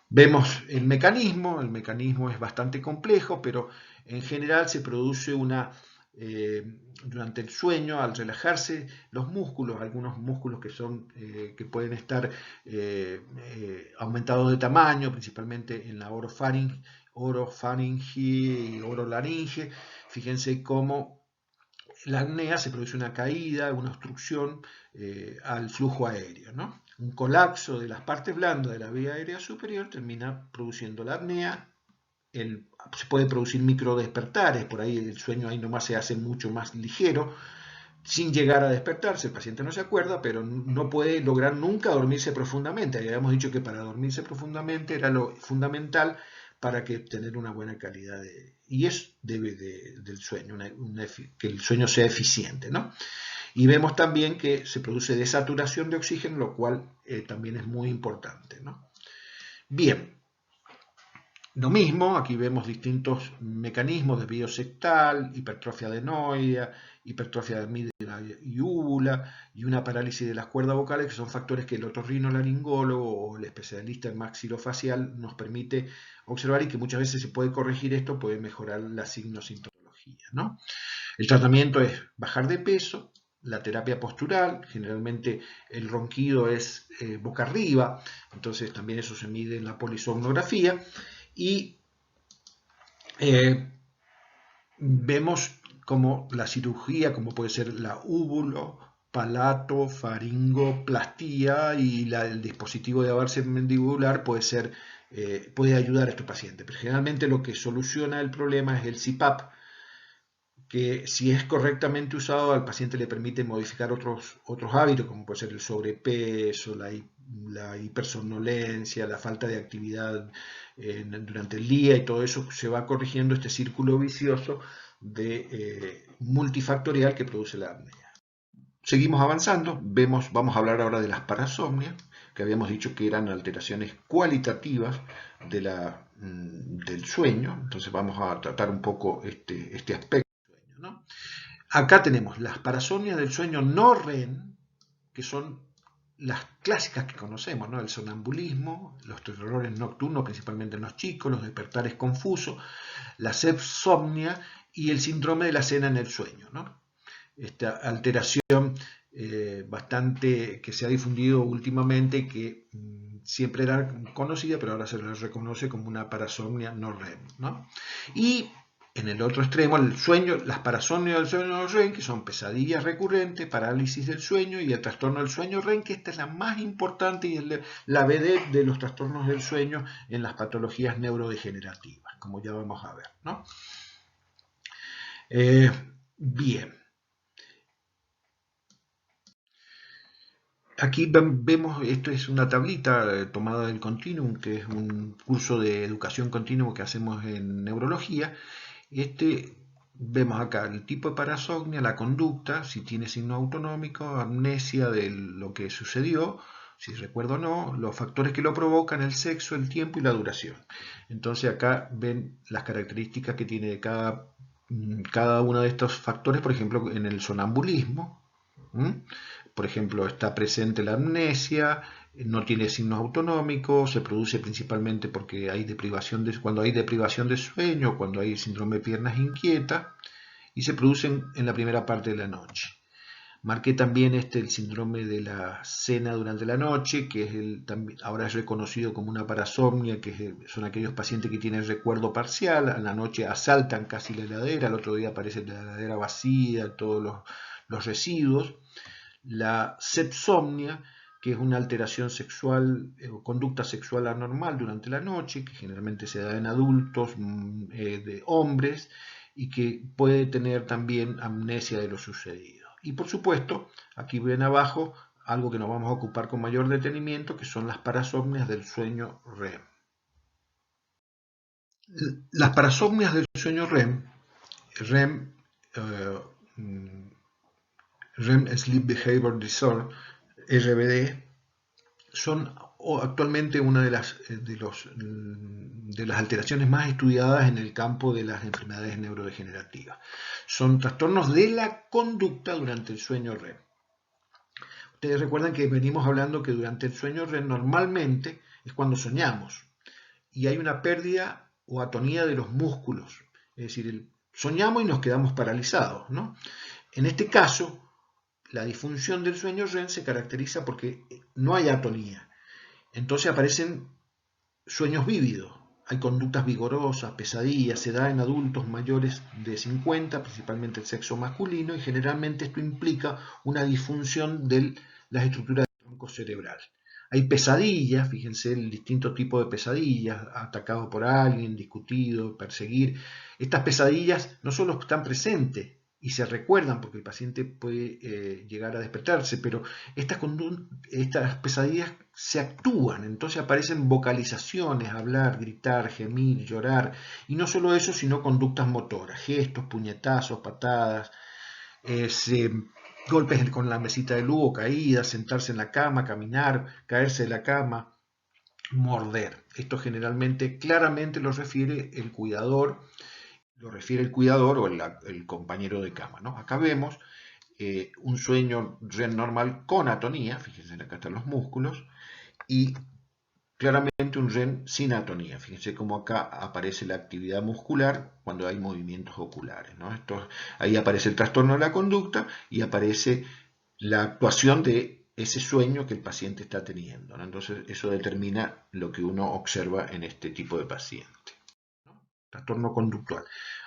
Vemos el mecanismo es bastante complejo, pero en general se produce durante el sueño, al relajarse los músculos, algunos músculos que pueden estar aumentados de tamaño, principalmente en la orofaringe y orolaringe. Fíjense cómo la apnea se produce una caída, una obstrucción al flujo aéreo, ¿no? Un colapso de las partes blandas de la vía aérea superior termina produciendo la apnea. Se puede producir microdespertares, por ahí el sueño ahí nomás se hace mucho más ligero, sin llegar a despertarse. El paciente no se acuerda, pero no puede lograr nunca dormirse profundamente. Habíamos dicho que para dormirse profundamente era lo fundamental para tener una buena calidad y es del sueño, que el sueño sea eficiente, ¿no? Y vemos también que se produce desaturación de oxígeno, lo cual también es muy importante, ¿no? Bien, lo mismo, aquí vemos distintos mecanismos de desvío septal, hipertrofia adenoidea, hipertrofia de amígdala y úvula, y una parálisis de las cuerdas vocales, que son factores que el otorrinolaringólogo o el especialista en maxilofacial nos permite observar y que muchas veces se puede corregir esto, puede mejorar la signosintomatología, ¿no? El tratamiento es bajar de peso, la terapia postural, generalmente el ronquido es boca arriba, entonces también eso se mide en la polisomnografía, y vemos como la cirugía, como puede ser la úvulo, palato, faringoplastía y el dispositivo de avance mandibular puede ayudar a estos pacientes. Pero generalmente lo que soluciona el problema es el CPAP, que si es correctamente usado al paciente le permite modificar otros hábitos, como puede ser el sobrepeso, la hipersomnolencia, la falta de actividad durante el día, y todo eso se va corrigiendo este círculo vicioso multifactorial que produce la apnea. Seguimos avanzando, vamos a hablar ahora de las parasomnias, que habíamos dicho que eran alteraciones cualitativas del sueño. Entonces vamos a tratar un poco este aspecto, ¿no? Acá tenemos las parasomnias del sueño no REM, que son las clásicas que conocemos, ¿no? El sonambulismo, los terrores nocturnos, principalmente en los chicos, los despertares confusos, la sepsomnia y el síndrome de la cena en el sueño, ¿no? Esta alteración bastante que se ha difundido últimamente, que siempre era conocida, pero ahora se la reconoce como una parasomnia no REM, ¿no? Y en el otro extremo, el sueño, las parasomnias del sueño no REM, que son pesadillas recurrentes, parálisis del sueño y el trastorno del sueño REM, que esta es la más importante y es la vedette de los trastornos del sueño en las patologías neurodegenerativas, como ya vamos a ver, ¿no? Bien. Aquí vemos, esto es una tablita tomada del Continuum, que es un curso de educación continua que hacemos en neurología. Vemos acá el tipo de parasomnia, la conducta, si tiene signo autonómico, amnesia de lo que sucedió, si recuerdo o no, los factores que lo provocan, el sexo, el tiempo y la duración. Entonces acá ven las características que tiene cada uno de estos factores, por ejemplo, en el sonambulismo. Por ejemplo, está presente la amnesia, no tiene signos autonómicos, se produce principalmente porque hay cuando hay deprivación de sueño, cuando hay síndrome de piernas inquietas, y se producen en la primera parte de la noche. Marqué también el síndrome de la cena durante la noche, que ahora es reconocido como una parasomnia, son aquellos pacientes que tienen recuerdo parcial, a la noche asaltan casi la heladera, al otro día aparece la heladera vacía, todos los residuos. La sepsomnia, que es una alteración sexual o conducta sexual anormal durante la noche, que generalmente se da en adultos, de hombres, y que puede tener también amnesia de lo sucedido. Y por supuesto, aquí ven abajo algo que nos vamos a ocupar con mayor detenimiento, que son las parasomnias del sueño REM. Las parasomnias del sueño REM, REM Sleep Behavior Disorder, RBD, son actualmente una de las alteraciones más estudiadas en el campo de las enfermedades neurodegenerativas. Son trastornos de la conducta durante el sueño REM. Ustedes recuerdan que venimos hablando que durante el sueño REM normalmente es cuando soñamos y hay una pérdida o atonía de los músculos, es decir, soñamos y nos quedamos paralizados, ¿no? En este caso, la disfunción del sueño REM se caracteriza porque no hay atonía. Entonces aparecen sueños vívidos, hay conductas vigorosas, pesadillas, se da en adultos mayores de 50, principalmente el sexo masculino, y generalmente esto implica una disfunción de las estructuras del tronco cerebral. Hay pesadillas, fíjense el distinto tipo de pesadillas, atacado por alguien, discutido, perseguir. Estas pesadillas no solo están presentes y se recuerdan porque el paciente puede llegar a despertarse, pero estas pesadillas se actúan, entonces aparecen vocalizaciones, hablar, gritar, gemir, llorar, y no solo eso, sino conductas motoras, gestos, puñetazos, patadas, golpes con la mesita de luz o caídas, sentarse en la cama, caminar, caerse de la cama, morder. Esto generalmente, claramente lo refiere el cuidador o el compañero de cama, ¿no? Acá vemos un sueño REM normal con atonía, fíjense, acá están los músculos, y claramente un REM sin atonía. Fíjense cómo acá aparece la actividad muscular cuando hay movimientos oculares, ¿no? Ahí aparece el trastorno de la conducta y aparece la actuación de ese sueño que el paciente está teniendo, ¿no? Entonces eso determina lo que uno observa en este tipo de paciente, ¿no? Trastorno conductual.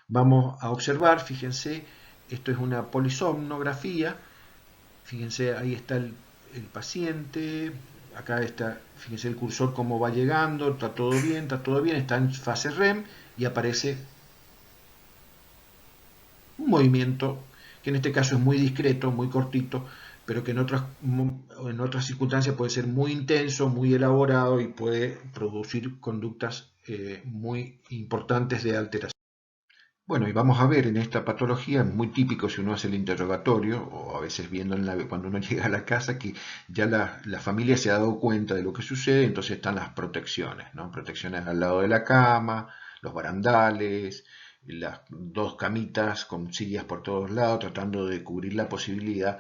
Vamos a observar, fíjense, esto es una polisomnografía, fíjense, ahí está el paciente, acá está, fíjense el cursor cómo va llegando, está todo bien, está en fase REM y aparece un movimiento que en este caso es muy discreto, muy cortito, pero que en otras circunstancias puede ser muy intenso, muy elaborado y puede producir conductas muy importantes de alteración. Bueno, y vamos a ver en esta patología, muy típico si uno hace el interrogatorio, o a veces viendo cuando uno llega a la casa, que ya la familia se ha dado cuenta de lo que sucede, entonces están las protecciones, ¿no? Protecciones al lado de la cama, los barandales, las dos camitas con sillas por todos lados, tratando de cubrir la posibilidad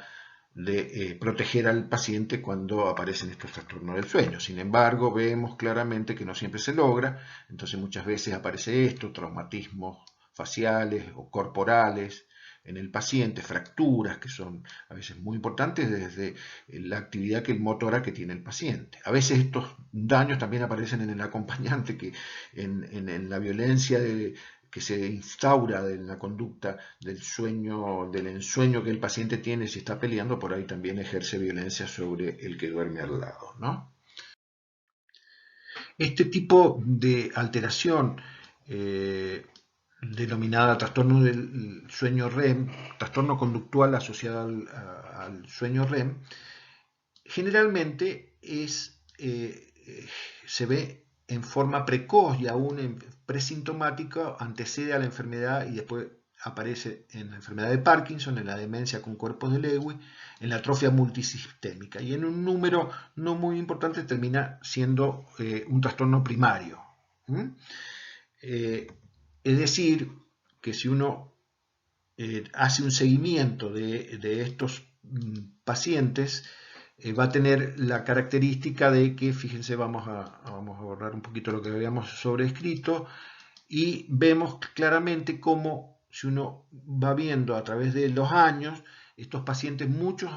de proteger al paciente cuando aparecen estos trastornos del sueño. Sin embargo, vemos claramente que no siempre se logra, entonces muchas veces aparece esto, traumatismos faciales o corporales, en el paciente, fracturas que son a veces muy importantes desde la actividad motora que tiene el paciente. A veces estos daños también aparecen en el acompañante, que en la violencia que se instaura en la conducta del sueño, del ensueño que el paciente tiene si está peleando, por ahí también ejerce violencia sobre el que duerme al lado, ¿no? Este tipo de alteración denominada trastorno del sueño REM, trastorno conductual asociado al sueño REM, generalmente se ve en forma precoz y aún presintomática, antecede a la enfermedad y después aparece en la enfermedad de Parkinson, en la demencia con cuerpos de Lewy, en la atrofia multisistémica, y en un número no muy importante termina siendo un trastorno primario. Es decir, que si uno hace un seguimiento de estos pacientes, va a tener la característica de que, fíjense, vamos a borrar un poquito lo que habíamos sobrescrito, y vemos claramente cómo, si uno va viendo a través de los años, estos pacientes, muchos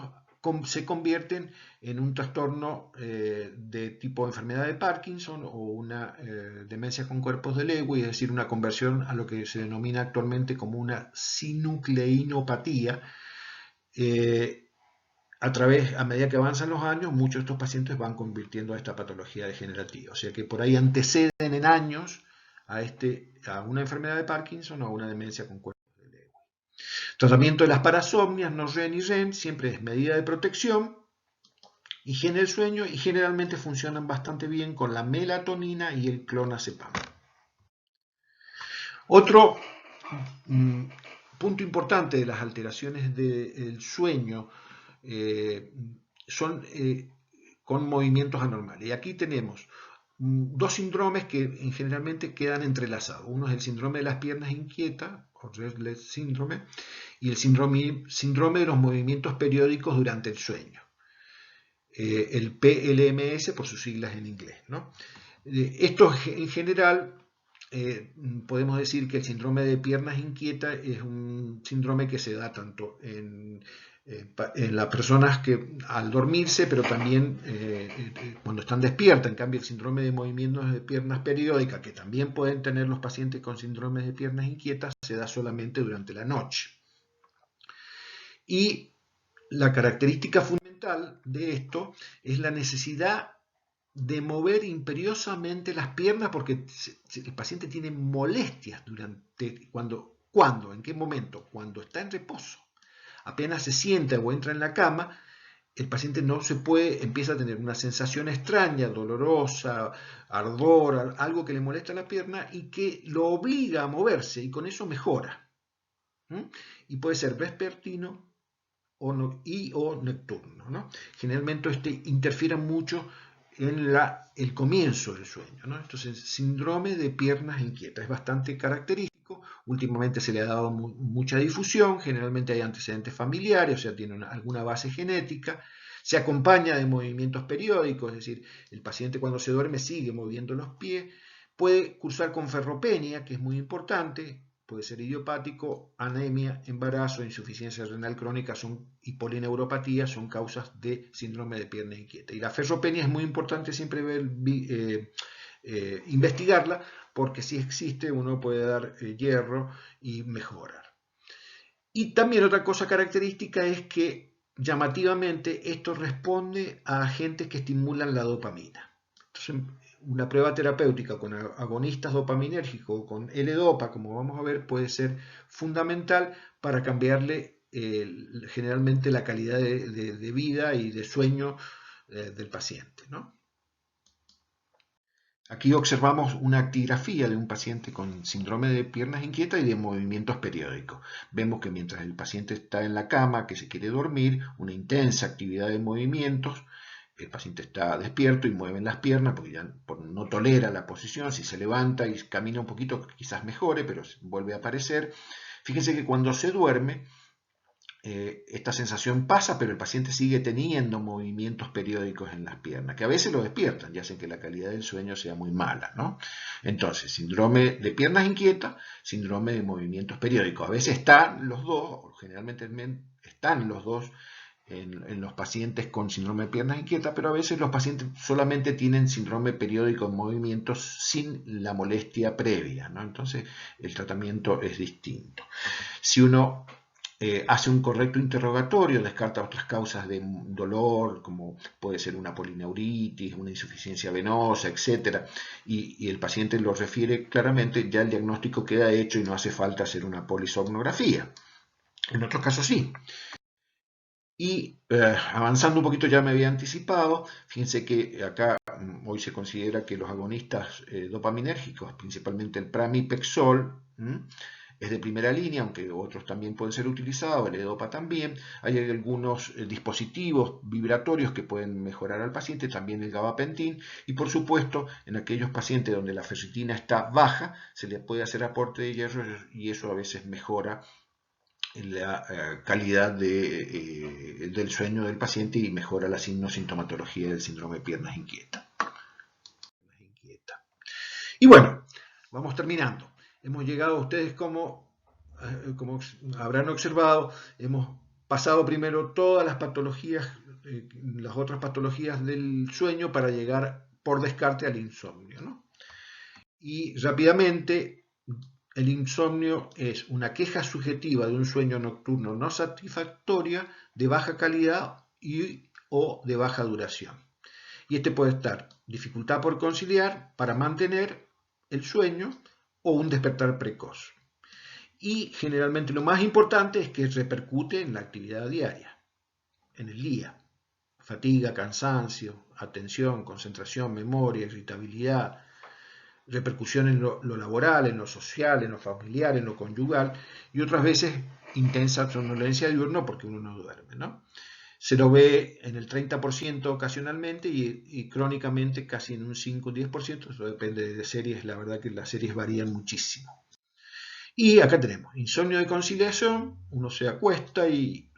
se convierten en un trastorno de tipo enfermedad de Parkinson o una demencia con cuerpos de Lewy, es decir, una conversión a lo que se denomina actualmente como una sinucleinopatía. A medida que avanzan los años, muchos de estos pacientes van convirtiendo a esta patología degenerativa. O sea que por ahí anteceden en años a una enfermedad de Parkinson o a una demencia con cuerpos de Lewy. Tratamiento de las parasomnias, no REM y REM, siempre es medida de protección, higiene del sueño, y generalmente funcionan bastante bien con la melatonina y el clonazepam. Otro punto importante de las alteraciones del sueño son con movimientos anormales. Y aquí tenemos dos síndromes que generalmente quedan entrelazados. Uno es el síndrome de las piernas inquietas, o restless syndrome, y el síndrome de los movimientos periódicos durante el sueño. El PLMS por sus siglas en inglés, ¿no? Esto en general, podemos decir que el síndrome de piernas inquietas es un síndrome que se da tanto en las personas que al dormirse, pero también cuando están despiertas. En cambio, el síndrome de movimientos de piernas periódicas, que también pueden tener los pacientes con síndromes de piernas inquietas, se da solamente durante la noche. Y la característica fundamental de esto es la necesidad de mover imperiosamente las piernas, porque el paciente tiene molestias ¿en qué momento? Cuando está en reposo. Apenas se sienta o entra en la cama, el paciente no se puede, empieza a tener una sensación extraña, dolorosa, ardor, algo que le molesta la pierna y que lo obliga a moverse, y con eso mejora. Y puede ser vespertino o nocturno, ¿no? Generalmente interfiere mucho en el comienzo del sueño, ¿no? Entonces, síndrome de piernas inquietas es bastante característico. Últimamente se le ha dado mucha difusión, generalmente hay antecedentes familiares, o sea, tiene alguna base genética. Se acompaña de movimientos periódicos, es decir, el paciente cuando se duerme sigue moviendo los pies. Puede cursar con ferropenia, que es muy importante. Puede ser idiopático, anemia, embarazo, insuficiencia renal crónica y polineuropatía son causas de síndrome de pierna inquieta. Y la ferropenia es muy importante siempre investigarla, porque si existe uno puede dar hierro y mejorar. Y también otra cosa característica es que llamativamente esto responde a agentes que estimulan la dopamina. Entonces, una prueba terapéutica con agonistas dopaminérgicos o con L-Dopa, como vamos a ver, puede ser fundamental para cambiarle generalmente la calidad de vida y de sueño del paciente, ¿no? Aquí observamos una actigrafía de un paciente con síndrome de piernas inquietas y de movimientos periódicos. Vemos que mientras el paciente está en la cama, que se quiere dormir, una intensa actividad de movimientos. El paciente está despierto y mueve las piernas porque ya no tolera la posición. Si se levanta y camina un poquito, quizás mejore, pero vuelve a aparecer. Fíjense que cuando se duerme, esta sensación pasa, pero el paciente sigue teniendo movimientos periódicos en las piernas, que a veces lo despiertan y hacen que la calidad del sueño sea muy mala, ¿no? Entonces, síndrome de piernas inquietas, síndrome de movimientos periódicos. A veces están los dos, generalmente están los dos en los pacientes con síndrome de piernas inquietas, pero a veces los pacientes solamente tienen síndrome periódico de movimientos sin la molestia previa, ¿no? Entonces el tratamiento es distinto. Si uno hace un correcto interrogatorio, descarta otras causas de dolor, como puede ser una polineuritis, una insuficiencia venosa, etc., y el paciente lo refiere claramente, ya el diagnóstico queda hecho y no hace falta hacer una polisomnografía. En otros casos sí. Y avanzando un poquito, ya me había anticipado, fíjense que acá hoy se considera que los agonistas dopaminérgicos, principalmente el pramipexol, es de primera línea, aunque otros también pueden ser utilizados, el EDOPA también. Hay algunos dispositivos vibratorios que pueden mejorar al paciente, también el gabapentin, y por supuesto, en aquellos pacientes donde la ferritina está baja, se le puede hacer aporte de hierro y eso a veces mejora la calidad del sueño del paciente y mejora la sintomatología del síndrome de piernas inquietas. Y bueno, vamos terminando. Hemos llegado a ustedes como habrán observado, hemos pasado primero todas las patologías, las otras patologías del sueño para llegar por descarte al insomnio, ¿no? Y rápidamente, el insomnio es una queja subjetiva de un sueño nocturno no satisfactoria, de baja calidad o de baja duración. Y este puede estar dificultad por conciliar para mantener el sueño o un despertar precoz. Y generalmente lo más importante es que repercute en la actividad diaria, en el día. Fatiga, cansancio, atención, concentración, memoria, irritabilidad, repercusión en lo laboral, en lo social, en lo familiar, en lo conyugal, y otras veces intensa somnolencia diurna porque uno no duerme, ¿no? Se lo ve en el 30% ocasionalmente y crónicamente casi en un 5 o 10%, eso depende de series, la verdad que las series varían muchísimo. Y acá tenemos insomnio de conciliación, uno se acuesta y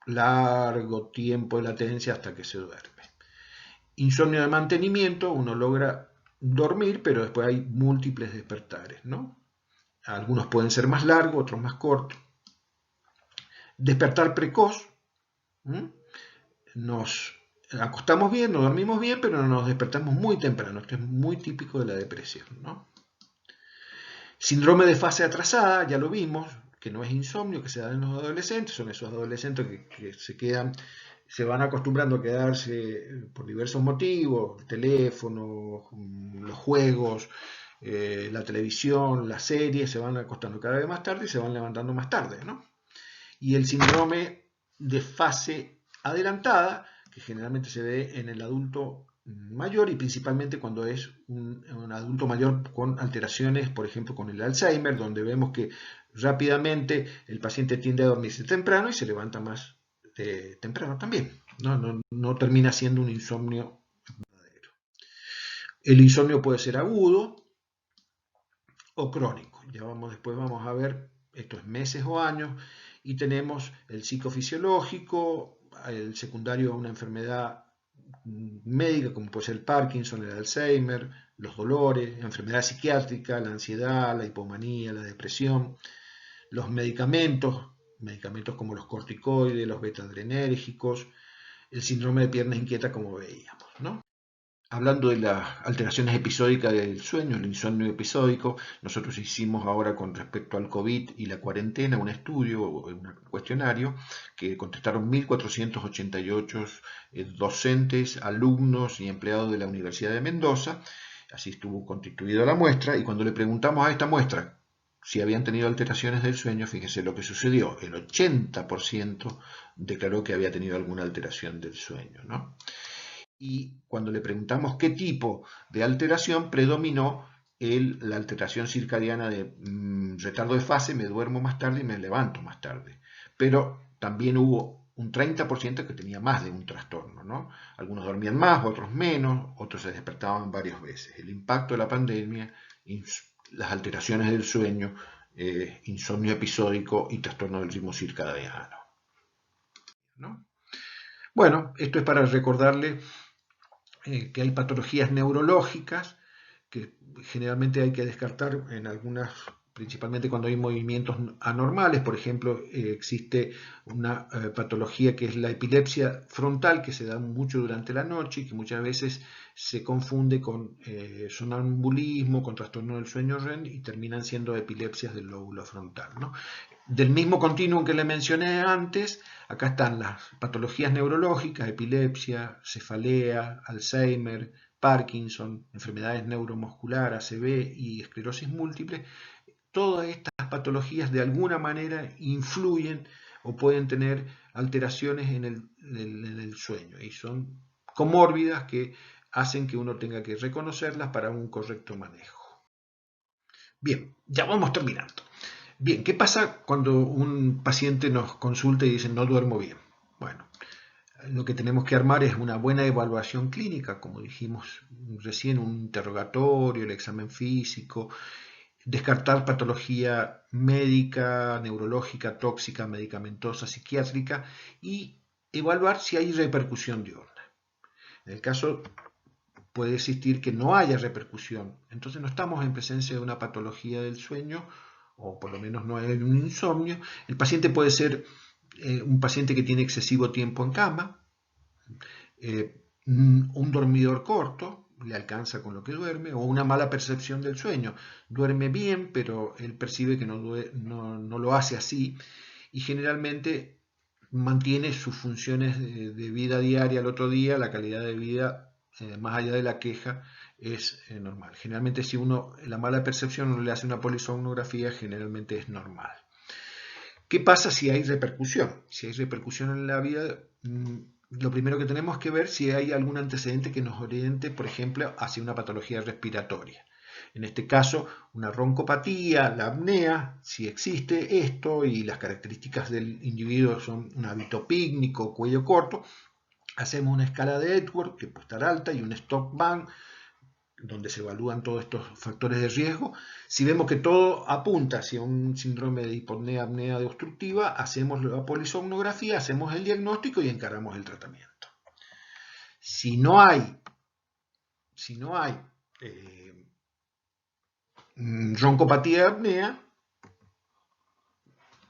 largo tiempo de latencia hasta que se duerme. Insomnio de mantenimiento, uno logra dormir, pero después hay múltiples despertares, ¿no? Algunos pueden ser más largos, otros más cortos. Despertar precoz, nos acostamos bien, nos dormimos bien, pero nos despertamos muy temprano. Esto es muy típico de la depresión, ¿no? Síndrome de fase atrasada, ya lo vimos, que no es insomnio, que se da en los adolescentes, son esos adolescentes que se van acostumbrando a quedarse por diversos motivos, el teléfono, los juegos, la televisión, las series, se van acostando cada vez más tarde y se van levantando más tarde, ¿no? Y el síndrome de fase adelantada, que generalmente se ve en el adulto mayor y principalmente cuando es un adulto mayor con alteraciones, por ejemplo con el Alzheimer, donde vemos que rápidamente el paciente tiende a dormirse temprano y se levanta más temprano también. No termina siendo un insomnio verdadero. El insomnio puede ser agudo o crónico. Después vamos a ver, esto es meses o años, y tenemos el psicofisiológico, el secundario a una enfermedad médica como puede ser el Parkinson, el Alzheimer, los dolores, la enfermedad psiquiátrica, la ansiedad, la hipomanía, la depresión, los medicamentos como los corticoides, los beta-adrenérgicos, el síndrome de piernas inquietas como veíamos, ¿no? Hablando de las alteraciones episódicas del sueño, el insomnio episódico, nosotros hicimos ahora con respecto al COVID y la cuarentena un estudio, un cuestionario, que contestaron 1.488 docentes, alumnos y empleados de la Universidad de Mendoza. Así estuvo constituida la muestra, y cuando le preguntamos a esta muestra si habían tenido alteraciones del sueño, fíjese lo que sucedió. El 80% declaró que había tenido alguna alteración del sueño, ¿no? Y cuando le preguntamos qué tipo de alteración, predominó la alteración circadiana de retardo de fase, me duermo más tarde y me levanto más tarde. Pero también hubo un 30% que tenía más de un trastorno, ¿no? Algunos dormían más, otros menos, otros se despertaban varias veces. El impacto de la pandemia, las alteraciones del sueño, insomnio episódico y trastorno del ritmo circadiano, ¿no? Bueno, esto es para recordarle que hay patologías neurológicas que generalmente hay que descartar en algunas principalmente cuando hay movimientos anormales. Por ejemplo, existe una patología que es la epilepsia frontal, que se da mucho durante la noche y que muchas veces se confunde con sonambulismo, con trastorno del sueño REM, y terminan siendo epilepsias del lóbulo frontal, ¿no? Del mismo continuum que le mencioné antes, acá están las patologías neurológicas: epilepsia, cefalea, Alzheimer, Parkinson, enfermedades neuromusculares, ACV y esclerosis múltiple. Todas estas patologías de alguna manera influyen o pueden tener alteraciones en el sueño, y son comórbidas que hacen que uno tenga que reconocerlas para un correcto manejo. Bien, ya vamos terminando. Bien, ¿qué pasa cuando un paciente nos consulta y dice no duermo bien? Bueno, lo que tenemos que armar es una buena evaluación clínica, como dijimos recién, un interrogatorio, el examen físico, descartar patología médica, neurológica, tóxica, medicamentosa, psiquiátrica, y evaluar si hay repercusión diurna. En el caso puede existir que no haya repercusión, entonces no estamos en presencia de una patología del sueño, o por lo menos no hay un insomnio. El paciente puede ser un paciente que tiene excesivo tiempo en cama, un dormidor corto, le alcanza con lo que duerme, o una mala percepción del sueño. Duerme bien, pero él percibe que no lo hace así, y generalmente mantiene sus funciones de vida diaria al otro día. La calidad de vida, más allá de la queja, es normal. Generalmente, si la mala percepción uno le hace una polisomnografía, generalmente es normal. ¿Qué pasa si hay repercusión? Si hay repercusión en la vida, lo primero que tenemos que ver si hay algún antecedente que nos oriente, por ejemplo, hacia una patología respiratoria. En este caso, una roncopatía, la apnea, si existe esto y las características del individuo son un hábito pícnico, cuello corto, hacemos una escala de Edwards, que puede estar alta, y un stop band, donde se evalúan todos estos factores de riesgo. Si vemos que todo apunta hacia un síndrome de hipopnea, apnea obstructiva, hacemos la polisomnografía, hacemos el diagnóstico y encaramos el tratamiento. Si no hay roncopatía de apnea,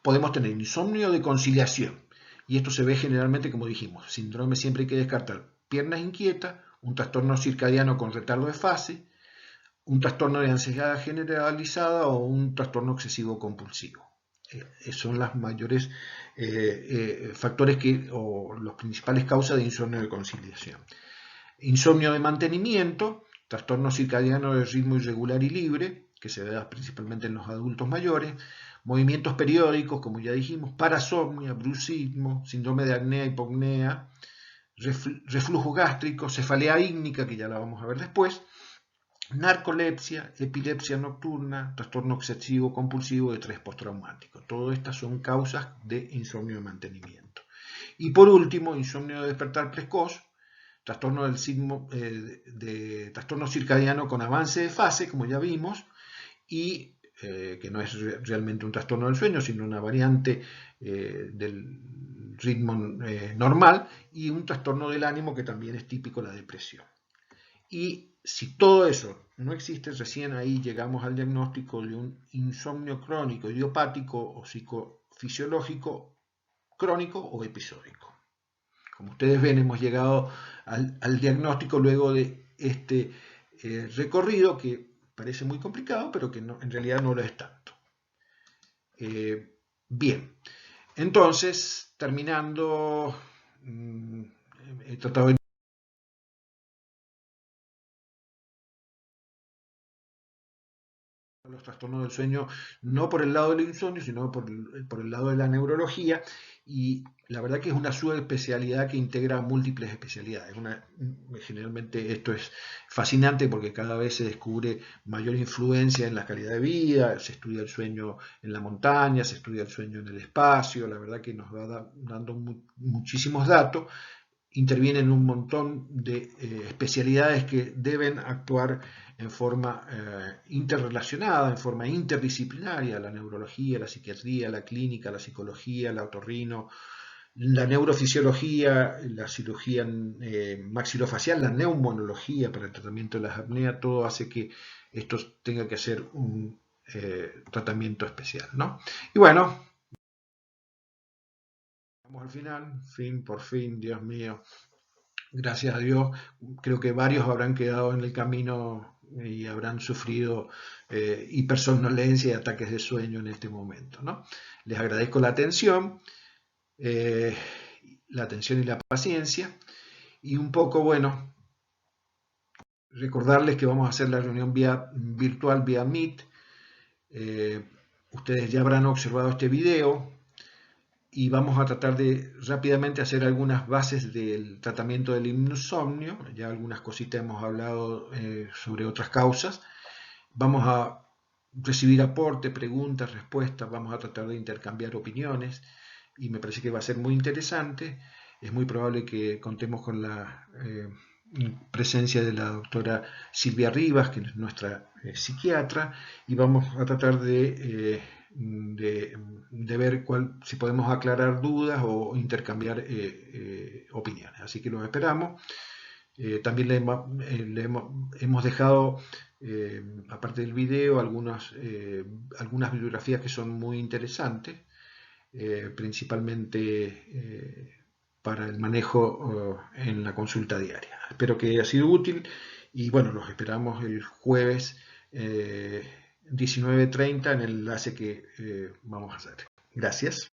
podemos tener insomnio de conciliación, y esto se ve generalmente, como dijimos, síndrome, siempre hay que descartar piernas inquietas, un trastorno circadiano con retardo de fase, un trastorno de ansiedad generalizada o un trastorno obsesivo compulsivo. Son las mayores factores o las principales causas de insomnio de conciliación. Insomnio de mantenimiento, trastorno circadiano de ritmo irregular y libre, que se da principalmente en los adultos mayores, movimientos periódicos, como ya dijimos, parasomnia, bruxismo, síndrome de apnea, hipopnea, reflujo gástrico, cefalea ígnica, que ya la vamos a ver después, narcolepsia, epilepsia nocturna, trastorno obsesivo compulsivo, de estrés postraumático. Todas estas son causas de insomnio de mantenimiento. Y por último, insomnio de despertar precoz, trastorno trastorno circadiano con avance de fase, como ya vimos, y que no es realmente un trastorno del sueño, sino una variante del ritmo normal, y un trastorno del ánimo, que también es típico, la depresión. Y si todo eso no existe, recién ahí llegamos al diagnóstico de un insomnio crónico, idiopático o psicofisiológico crónico o episódico. Como ustedes ven, hemos llegado al diagnóstico luego de este recorrido, que parece muy complicado, pero que en realidad no lo es tanto. Bien, entonces, terminando, he tratado de los trastornos del sueño, no por el lado del insomnio, sino por el lado de la neurología, y la verdad que es una subespecialidad que integra múltiples especialidades. Generalmente esto es fascinante porque cada vez se descubre mayor influencia en la calidad de vida, se estudia el sueño en la montaña, se estudia el sueño en el espacio. La verdad que nos va dando muchísimos datos. Intervienen un montón de especialidades que deben actuar en forma interrelacionada, en forma interdisciplinaria: la neurología, la psiquiatría, la clínica, la psicología, la otorrino, la neurofisiología, la cirugía maxilofacial, la neumonología para el tratamiento de las apneas. Todo hace que esto tenga que ser un tratamiento especial, ¿no? Y bueno, vamos al final, por fin, Dios mío, gracias a Dios, creo que varios habrán quedado en el camino y habrán sufrido hipersomnolencia y ataques de sueño en este momento, ¿no? Les agradezco eh, la atención y la paciencia, y un poco, bueno, recordarles que vamos a hacer la reunión virtual vía Meet. Ustedes ya habrán observado este video y vamos a tratar de rápidamente hacer algunas bases del tratamiento del insomnio. Ya algunas cositas hemos hablado sobre otras causas. Vamos a recibir aporte, preguntas, respuestas, vamos a tratar de intercambiar opiniones y me parece que va a ser muy interesante. Es muy probable que contemos con la presencia de la doctora Silvia Rivas, que es nuestra psiquiatra, y vamos a tratar de ver si podemos aclarar dudas o intercambiar opiniones. Así que los esperamos. También hemos dejado, aparte del video, algunas bibliografías que son muy interesantes, principalmente para el manejo en la consulta diaria. Espero que haya sido útil y bueno, los esperamos el jueves 19:30 en el enlace que vamos a hacer. Gracias.